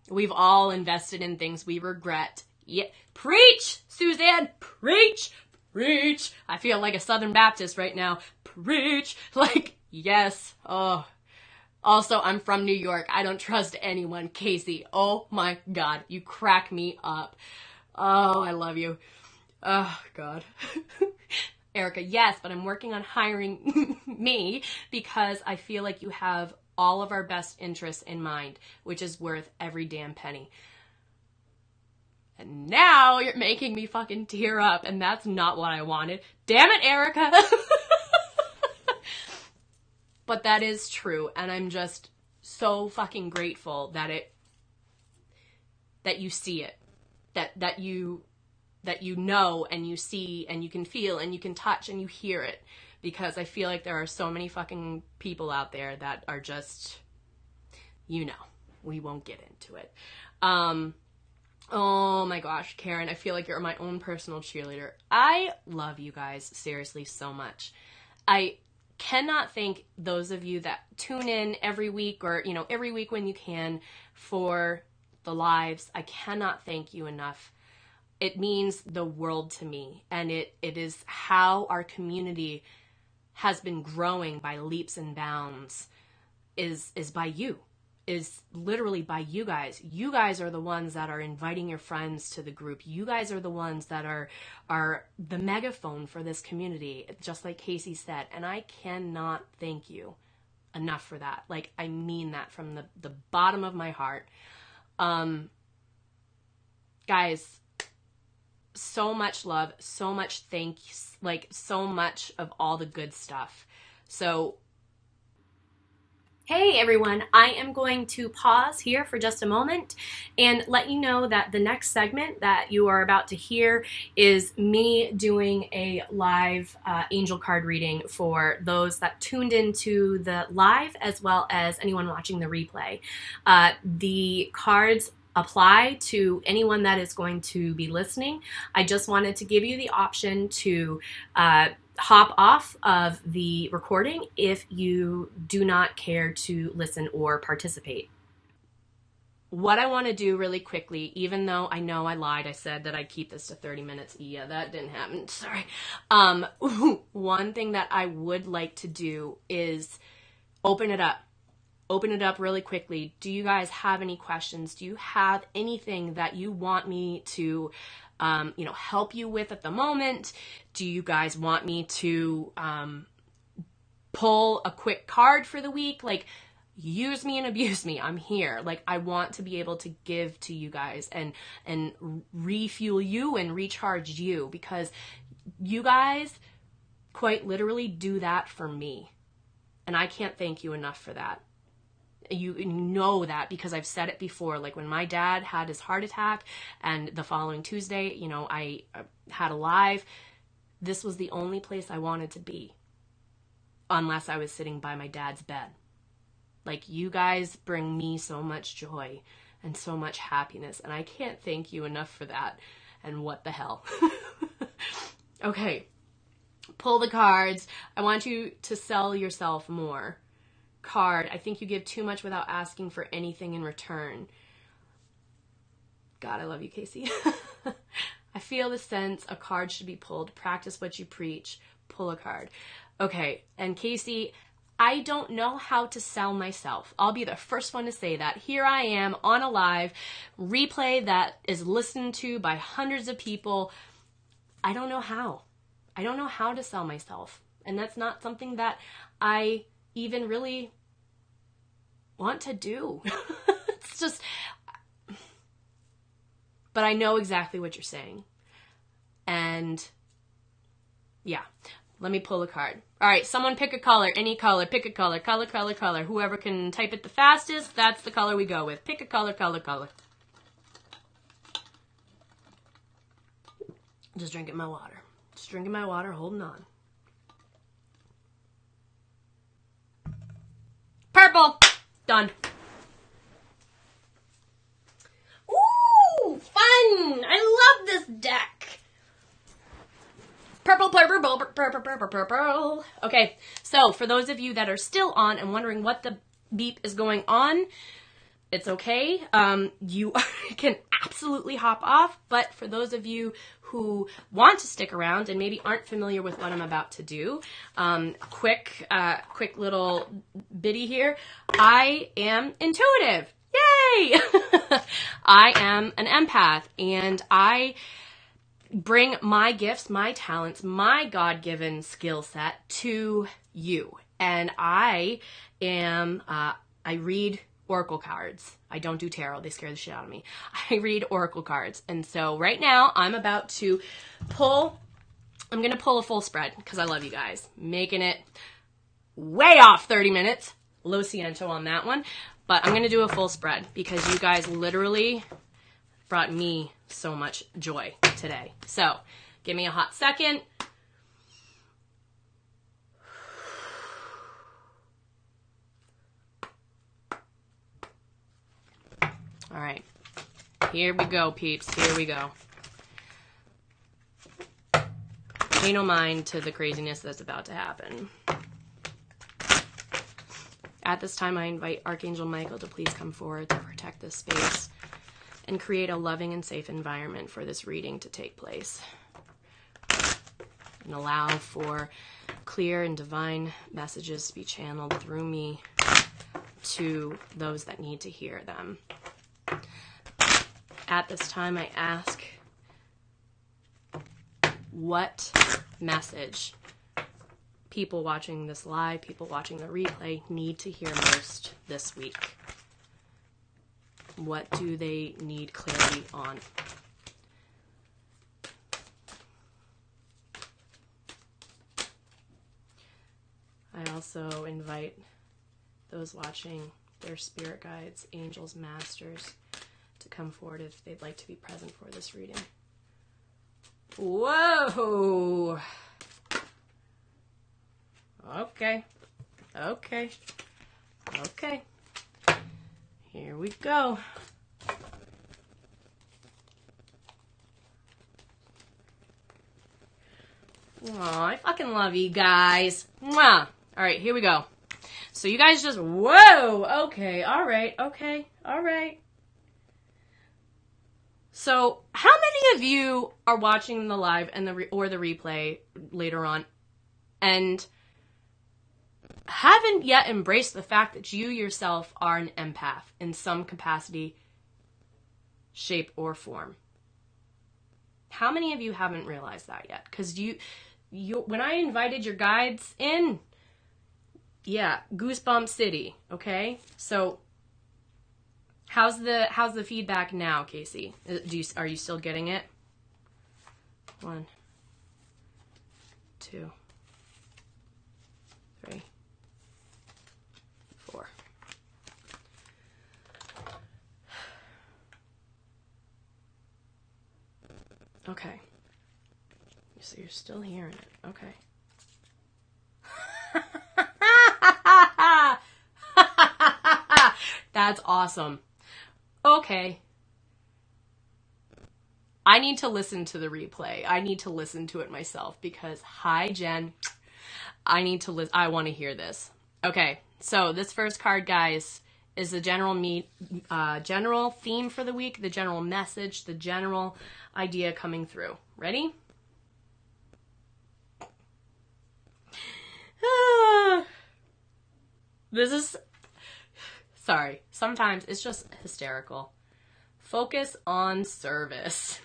We've all invested in things we regret. Yeah. Preach, Suzanne, preach, preach. I feel like a Southern Baptist right now. Preach. Yes. Oh. Also, I'm from New York. I don't trust anyone. Casey, oh my God, you crack me up. Oh, I love you. Oh, God. Erica, yes, but I'm working on hiring me because I feel like you have all of our best interests in mind, which is worth every damn penny. And now you're making me fucking tear up, and that's not what I wanted. Damn it, Erica. But that is true, and I'm just so fucking grateful that you see it, that you know and you see and you can feel and you can touch and you hear it, because I feel like there are so many fucking people out there that are just, we won't get into it. Oh my gosh, Karen, I feel like you're my own personal cheerleader. I love you guys seriously so much. I cannot thank those of you that tune in every week or, every week when you can for the lives. I cannot thank you enough. It means the world to me, and it is how our community has been growing by leaps and bounds is by you, is literally by you guys. You guys are the ones that are inviting your friends to the group. You guys are the ones that are the megaphone for this community, just like Casey said, and I cannot thank you enough for that. I mean that from the bottom of my heart. Guys, so much love, so much thanks, so much of all the good stuff. So, hey everyone, I am going to pause here for just a moment and let you know that the next segment that you are about to hear is me doing a live angel card reading for those that tuned into the live as well as anyone watching the replay. The cards apply to anyone that is going to be listening. I just wanted to give you the option to hop off of the recording if you do not care to listen or participate. What I want to do really quickly, even though I know I lied, I said that I'd keep this to 30 minutes. Yeah, that didn't happen. Sorry. One thing that I would like to do is open it up. Open it up really quickly. Do you guys have any questions? Do you have anything that you want me to, help you with at the moment? Do you guys want me to pull a quick card for the week? Use me and abuse me. I'm here. I want to be able to give to you guys and refuel you and recharge you, because you guys quite literally do that for me. And I can't thank you enough for that. You know that because I've said it before. When my dad had his heart attack and the following Tuesday, I had a live, this was the only place I wanted to be unless I was sitting by my dad's bed. You guys bring me so much joy and so much happiness, and I can't thank you enough for that. And what the hell? Okay, pull the cards. I want you to sell yourself more. Card, I think you give too much without asking for anything in return. God, I love you, Casey. I feel the sense a card should be pulled. Practice what you preach. Pull a card. Okay, and Casey, I don't know how to sell myself. I'll be the first one to say that. Here I am on a live replay that is listened to by hundreds of people. I don't know how. I don't know how to sell myself. And that's not something that I even really want to do. It's just, but I know exactly what you're saying. And yeah, let me pull a card. All right, someone pick a color, any color, pick a color, color, color, color. Whoever can type it the fastest, that's the color we go with. Pick a color, color, color. Just drinking my water. Just drinking my water, holding on. Purple. Done. Ooh, fun. I love this deck. Purple, purple, purple, purple, purple, purple. Okay, so for those of you that are still on and wondering what the beep is going on, it's okay. You can absolutely hop off, but for those of you who want to stick around and maybe aren't familiar with what I'm about to do, quick little bitty here. I am intuitive. Yay! I am an empath, and I bring my gifts, my talents, my God-given skill set to you. And I read Oracle cards. I don't do tarot. They scare the shit out of me. I read Oracle cards. And so right now I'm about to I'm going to pull a full spread because I love you guys. Making it way off 30 minutes. Lo siento on that one. But I'm going to do a full spread because you guys literally brought me so much joy today. So give me a hot second. All right, here we go, peeps. Here we go. Pay no mind to the craziness that's about to happen. At this time, I invite Archangel Michael to please come forward to protect this space and create a loving and safe environment for this reading to take place. And allow for clear and divine messages to be channeled through me to those that need to hear them. At this time, I ask, what message people watching this live, people watching the replay need to hear most this week? What do they need clarity on? I also invite those watching their spirit guides, angels, masters, to come forward if they'd like to be present for this reading. Whoa! Okay. Okay. Okay. Here we go. Aw, I fucking love you guys. Mwah! Alright, here we go. So you guys just, whoa! Okay, alright, okay, alright. So, how many of you are watching the live and the replay later on and haven't yet embraced the fact that you yourself are an empath in some capacity, shape, or form? How many of you haven't realized that yet? Because you, when I invited your guides in, yeah, Goosebump City, okay? So, how's the feedback now, Casey? Are you still getting it? 1, 2, 3, 4. Okay. So you're still hearing it. Okay. That's awesome. Okay. I need to listen to the replay. I need to listen to it myself because, hi, Jen. I need to listen. I want to hear this. Okay. So this first card, guys, is the general theme for the week, the general message, the general idea coming through. Ready? This is, sorry, sometimes it's just hysterical. Focus on service.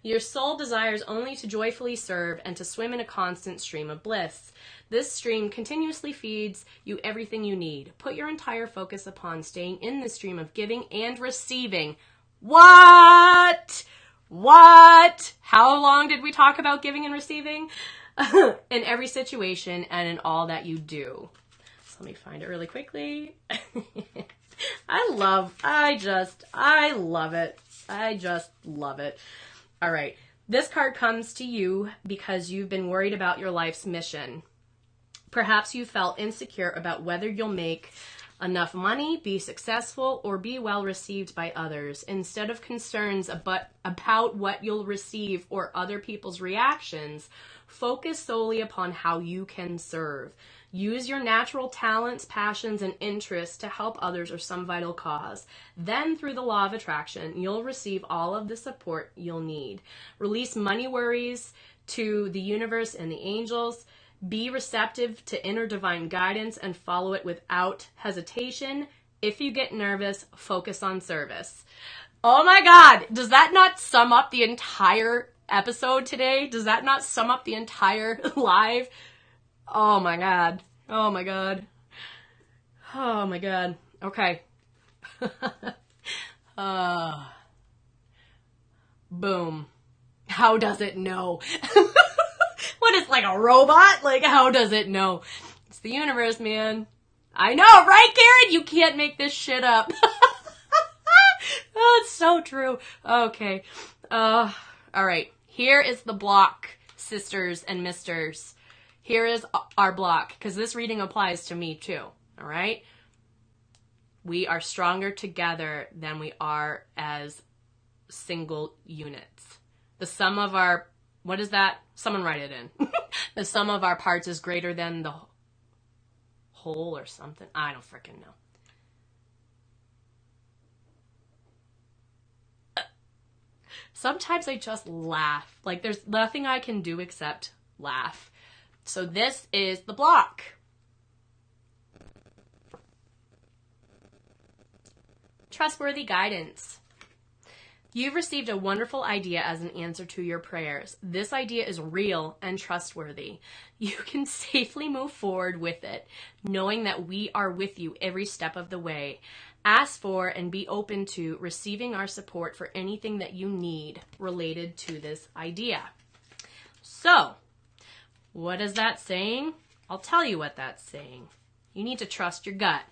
Your soul desires only to joyfully serve and to swim in a constant stream of bliss. This stream continuously feeds you everything you need. Put your entire focus upon staying in the stream of giving and receiving. What? What? How long did we talk about giving and receiving? In every situation and in all that you do. So let me find it really quickly. I love it. I just love it. All right. This card comes to you because you've been worried about your life's mission. Perhaps you felt insecure about whether you'll make enough money, be successful, or be well received by others. Instead of concerns about what you'll receive or other people's reactions, focus solely upon how you can serve. Use your natural talents, passions, and interests to help others or some vital cause. Then, through the law of attraction, you'll receive all of the support you'll need. Release money worries to the universe and the angels. Be receptive to inner divine guidance and follow it without hesitation. If you get nervous, focus on service. Oh my God, does that not sum up the entire episode today? Does that not sum up the entire live? Oh my God. Oh my God. Oh my God. Okay. Boom. How does it know? What, it's like a robot? Like, how does it know? It's the universe, man. I know, right, Karen? You can't make this shit up. Oh, it's so true. Okay. All right. Here is the block, sisters and misters. Here is our block, because this reading applies to me too. All right? We are stronger together than we are as single units. The sum of our, what is that? Someone write it in. The sum of our parts is greater than the whole or something. I don't freaking know. Sometimes I just laugh. Like, there's nothing I can do except laugh. So this is the block. Trustworthy guidance. You've received a wonderful idea as an answer to your prayers. This idea is real and trustworthy. You can safely move forward with it, knowing that we are with you every step of the way. Ask for and be open to receiving our support for anything that you need related to this idea. So, what is that saying? I'll tell you what that's saying. You need to trust your gut.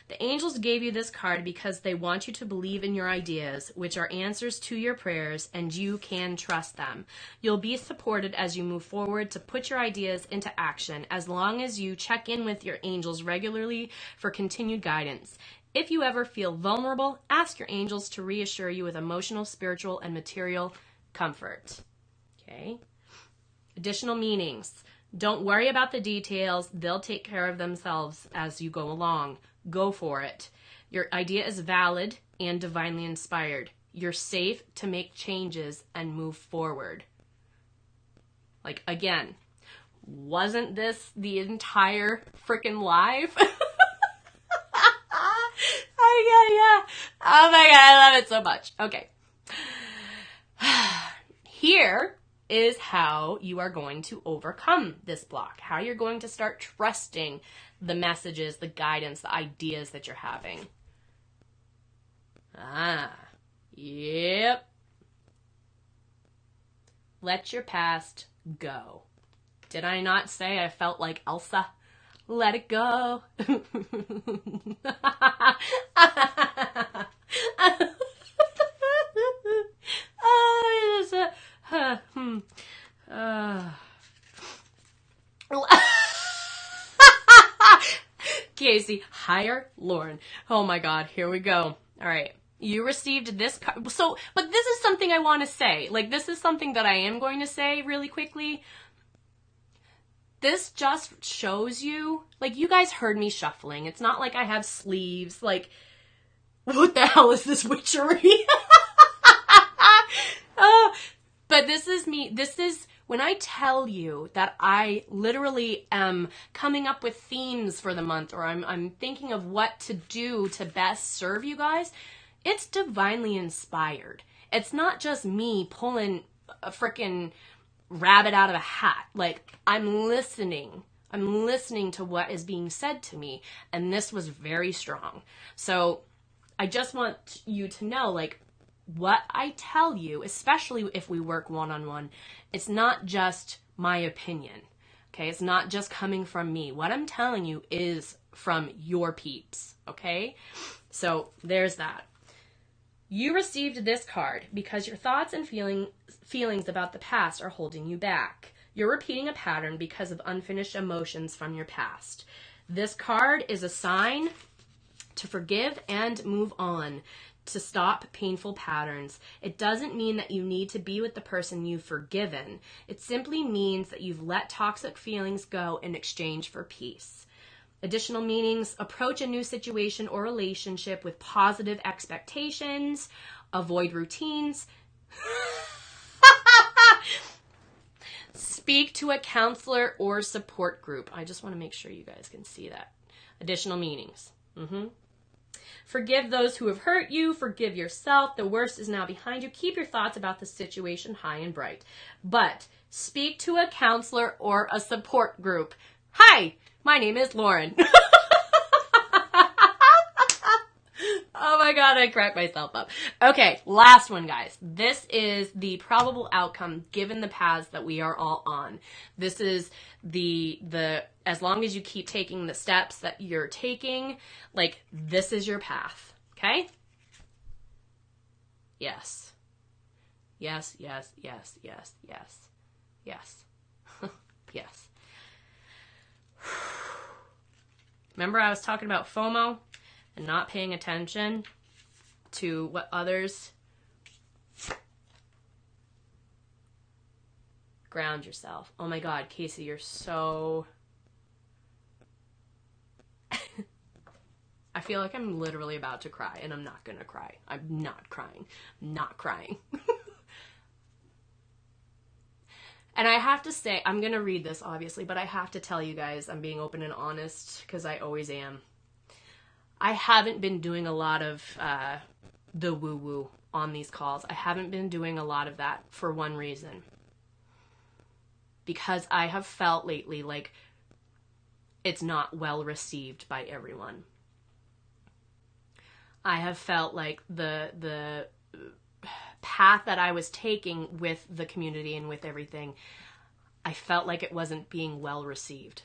The angels gave you this card because they want you to believe in your ideas, which are answers to your prayers, and you can trust them. You'll be supported as you move forward to put your ideas into action, as long as you check in with your angels regularly for continued guidance. If you ever feel vulnerable, ask your angels to reassure you with emotional, spiritual, and material comfort. Okay? Additional meanings. Don't worry about the details. They'll take care of themselves as you go along. Go for it. Your idea is valid and divinely inspired. You're safe to make changes and move forward. Like, again, wasn't this the entire freaking live? Oh, yeah. Oh my God, I love it so much. Okay. Here is how you are going to overcome this block. How you're going to start trusting the messages, the guidance, the ideas that you're having. Yep. Let your past go. Did I not say I felt like Elsa? Let it go. Casey, hire Lauren. Oh my God, here we go. All right. You received this card. But this is something I want to say. Like, this is something that I am going to say really quickly. This just shows you, like, you guys heard me shuffling. It's not like I have sleeves. Like, what the hell is this witchery? But this is me. This is when I tell you that I literally am coming up with themes for the month, or I'm thinking of what to do to best serve you guys. It's divinely inspired. It's not just me pulling a freaking rabbit out of a hat. Like, I'm listening to what is being said to me, and this was very strong. So I just want you to know, like, what I tell you, especially if we work one-on-one, it's not just my opinion. Okay, it's not just coming from me. What I'm telling you is from your peeps. Okay, so there's that. You received this card because your thoughts and feelings about the past are holding you back. You're repeating a pattern because of unfinished emotions from your past. This card is a sign to forgive and move on, to stop painful patterns. It doesn't mean that you need to be with the person you've forgiven. It simply means that you've let toxic feelings go in exchange for peace. Additional meanings: approach a new situation or relationship with positive expectations, avoid routines, speak to a counselor or support group. I just want to make sure you guys can see that. Additional meanings. Forgive those who have hurt you. Forgive yourself. The worst is now behind you. Keep your thoughts about the situation high and bright. But speak to a counselor or a support group. Hi, my name is Lauren. Oh my God, I cracked myself up. Okay, last one, guys. This is the probable outcome given the paths that we are all on. This is the as long as you keep taking the steps that you're taking, like, this is your path. Okay? Yes. Yes, yes, yes, yes, yes. Yes. Yes. Remember I was talking about FOMO and not paying attention to what others... Ground yourself. Oh my God, Casey, you're so... I feel like I'm literally about to cry, and I'm not gonna cry. I'm not crying. I'm not crying. And I have to say, I'm gonna read this obviously, but I have to tell you guys, I'm being open and honest, because I always am. I haven't been doing a lot of the woo-woo on these calls. I haven't been doing a lot of that for one reason. Because I have felt lately like it's not well received by everyone. I have felt like the path that I was taking with the community and with everything, I felt like it wasn't being well received.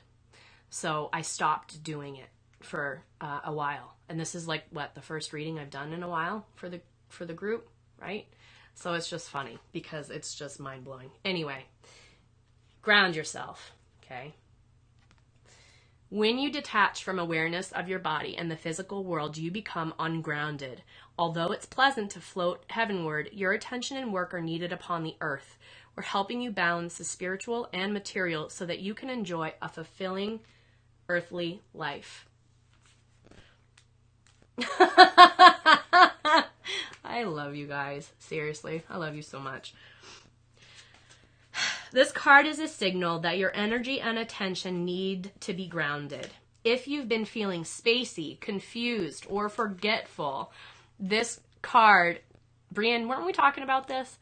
So I stopped doing it for a while. And this is like, what, the first reading I've done in a while for the group, right? So it's just funny because it's just mind-blowing. Anyway, ground yourself, okay? When you detach from awareness of your body and the physical world, you become ungrounded. Although it's pleasant to float heavenward, your attention and work are needed upon the earth. We're helping you balance the spiritual and material so that you can enjoy a fulfilling earthly life. I love you guys. Seriously, I love you so much. This card is a signal that your energy and attention need to be grounded. If you've been feeling spacey, confused, or forgetful, this card, Brian, weren't we talking about this?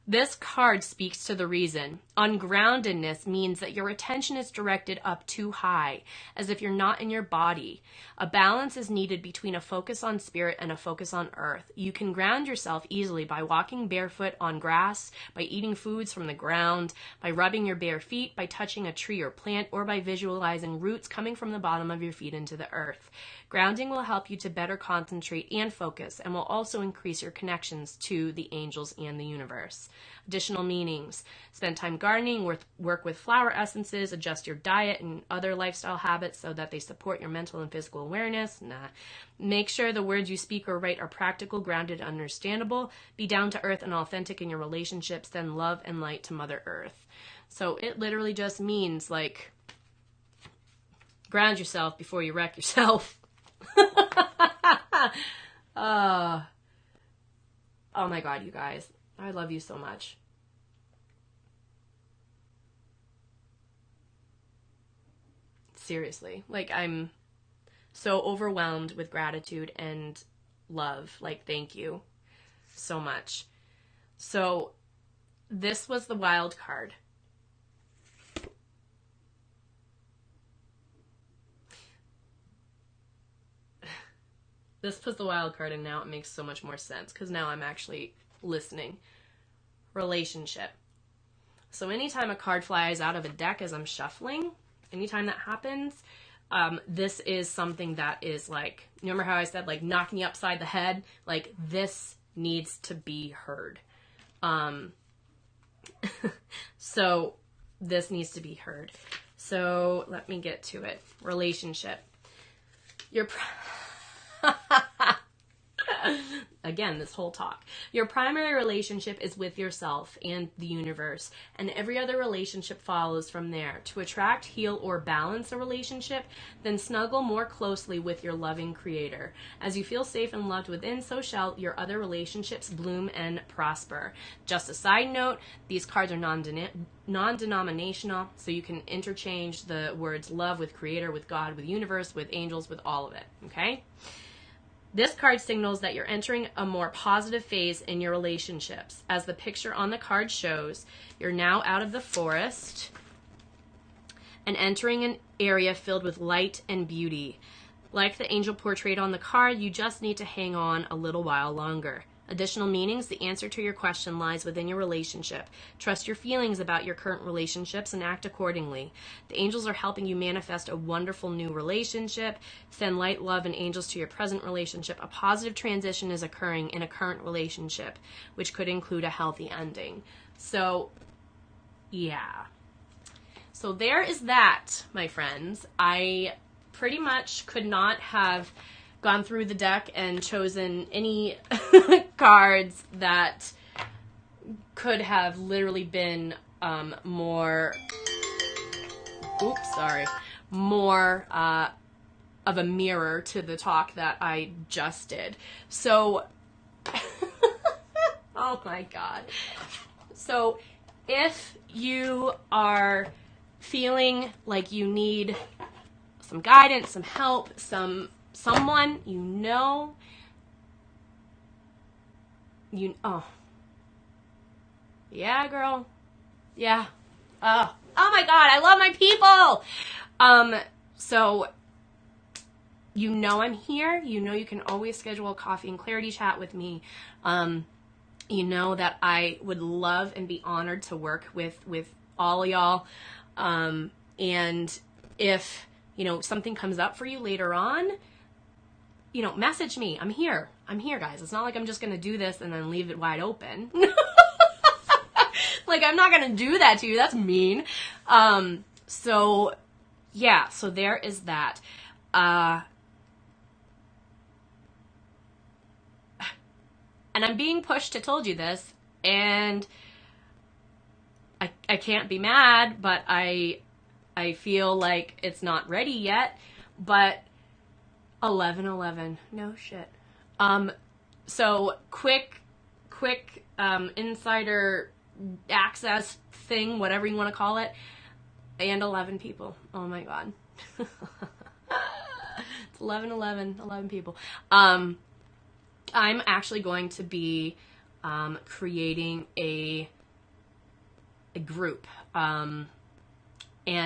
This card speaks to the reason. Ungroundedness means that your attention is directed up too high, as if you're not in your body. A balance is needed between a focus on spirit and a focus on earth. You can ground yourself easily by walking barefoot on grass, by eating foods from the ground, by rubbing your bare feet, by touching a tree or plant, or by visualizing roots coming from the bottom of your feet into the earth. Grounding will help you to better concentrate and focus, and will also increase your connections to the angels and the universe. Additional meanings: spend time gardening, work with flower essences, adjust your diet and other lifestyle habits so that they support your mental and physical awareness. Make sure the words you speak or write are practical, grounded, and understandable. Be down to earth and authentic in your relationships. Send love and light to Mother Earth. So it literally just means, like, ground yourself before you wreck yourself. Oh my God, you guys. I love you so much. Seriously. Like, I'm so overwhelmed with gratitude and love. Like, thank you so much. So, this was the wild card. This puts the wild card in now. It makes so much more sense because now I'm actually listening. Relationship. So anytime a card flies out of a deck as I'm shuffling, anytime that happens, this is something that is like, remember how I said like knocking you upside the head? Like this needs to be heard. So this needs to be heard. So let me get to it. Relationship. Again, this whole talk. Your primary relationship is with yourself and the universe, and every other relationship follows from there. To attract, heal, or balance a relationship, then snuggle more closely with your loving creator. As you feel safe and loved within, so shall your other relationships bloom and prosper. Just a side note, these cards are non-denominational, so you can interchange the words love with creator, with God, with universe, with angels, with all of it, okay? This card signals that you're entering a more positive phase in your relationships. As the picture on the card shows, you're now out of the forest and entering an area filled with light and beauty. Like the angel portrayed on the card, you just need to hang on a little while longer. Additional meanings, the answer to your question lies within your relationship. Trust your feelings about your current relationships and act accordingly. The angels are helping you manifest a wonderful new relationship. Send light, love, and angels to your present relationship. A positive transition is occurring in a current relationship, which could include a healthy ending. So, yeah. So there is that, my friends. I pretty much could not have gone through the deck and chosen any cards that could have literally been more of a mirror to the talk that I just did. So, oh my God. So if you are feeling like you need some guidance, some help, someone yeah, girl, yeah, oh my God, I love my people. So I'm here. You can always schedule a coffee and clarity chat with me. That I would love and be honored to work with all of y'all. And if something comes up for you later on, message me. I'm here, guys. It's not like I'm just going to do this and then leave it wide open. Like, I'm not going to do that to you. That's mean. So there is that. And I'm being pushed to told you this, and I can't be mad, but I feel like it's not ready yet. But 11/11, no shit. So quick insider access thing, whatever you want to call it, and 11 people. Oh my God. It's 11 people. I'm actually going to be creating a group, and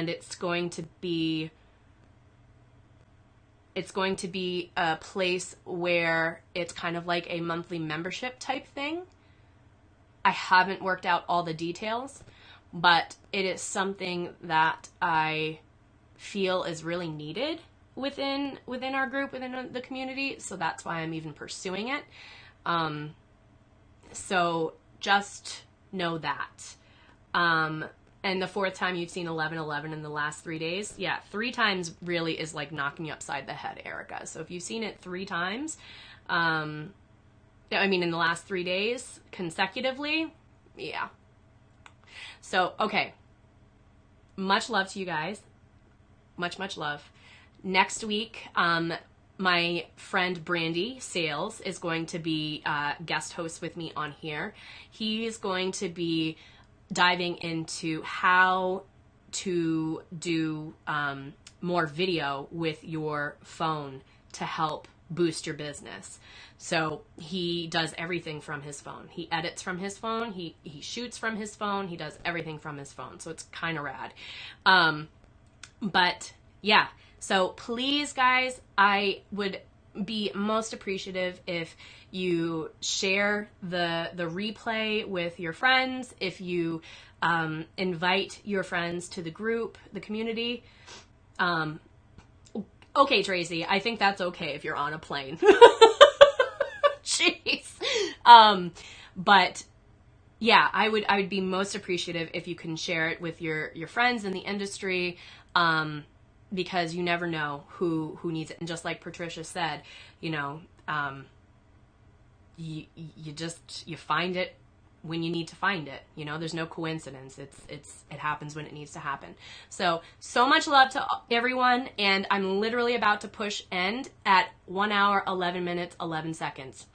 it's going to be a place where it's kind of like a monthly membership type thing. I haven't worked out all the details, but it is something that I feel is really needed within our group, within the community. So that's why I'm even pursuing it. So just know that. And the fourth time you've seen 11/11 in the last 3 days, 3 times really is like knocking you upside the head, Erica. So if you've seen it 3 times, in the last 3 days consecutively, yeah. So, okay. Much love to you guys. Much love. Next week, my friend Brandy Sales is going to be guest host with me on here. He's going to be diving into how to do more video with your phone to help boost your business. So he does everything from his phone. He edits from his phone. He shoots from his phone. He does everything from his phone. So it's kind of rad. But yeah, so please guys, I would be most appreciative if you share the replay with your friends, if you invite your friends to the group, the community. Okay, Tracy, I think that's okay if you're on a plane. Jeez. But yeah, I would be most appreciative if you can share it with your friends in the industry, because you never know who needs it. And just like Patricia said, you find it when you need to find it. There's no coincidence. It happens when it needs to happen. So much love to everyone, and I'm literally about to push end at 1 hour, 11 minutes, 11 seconds.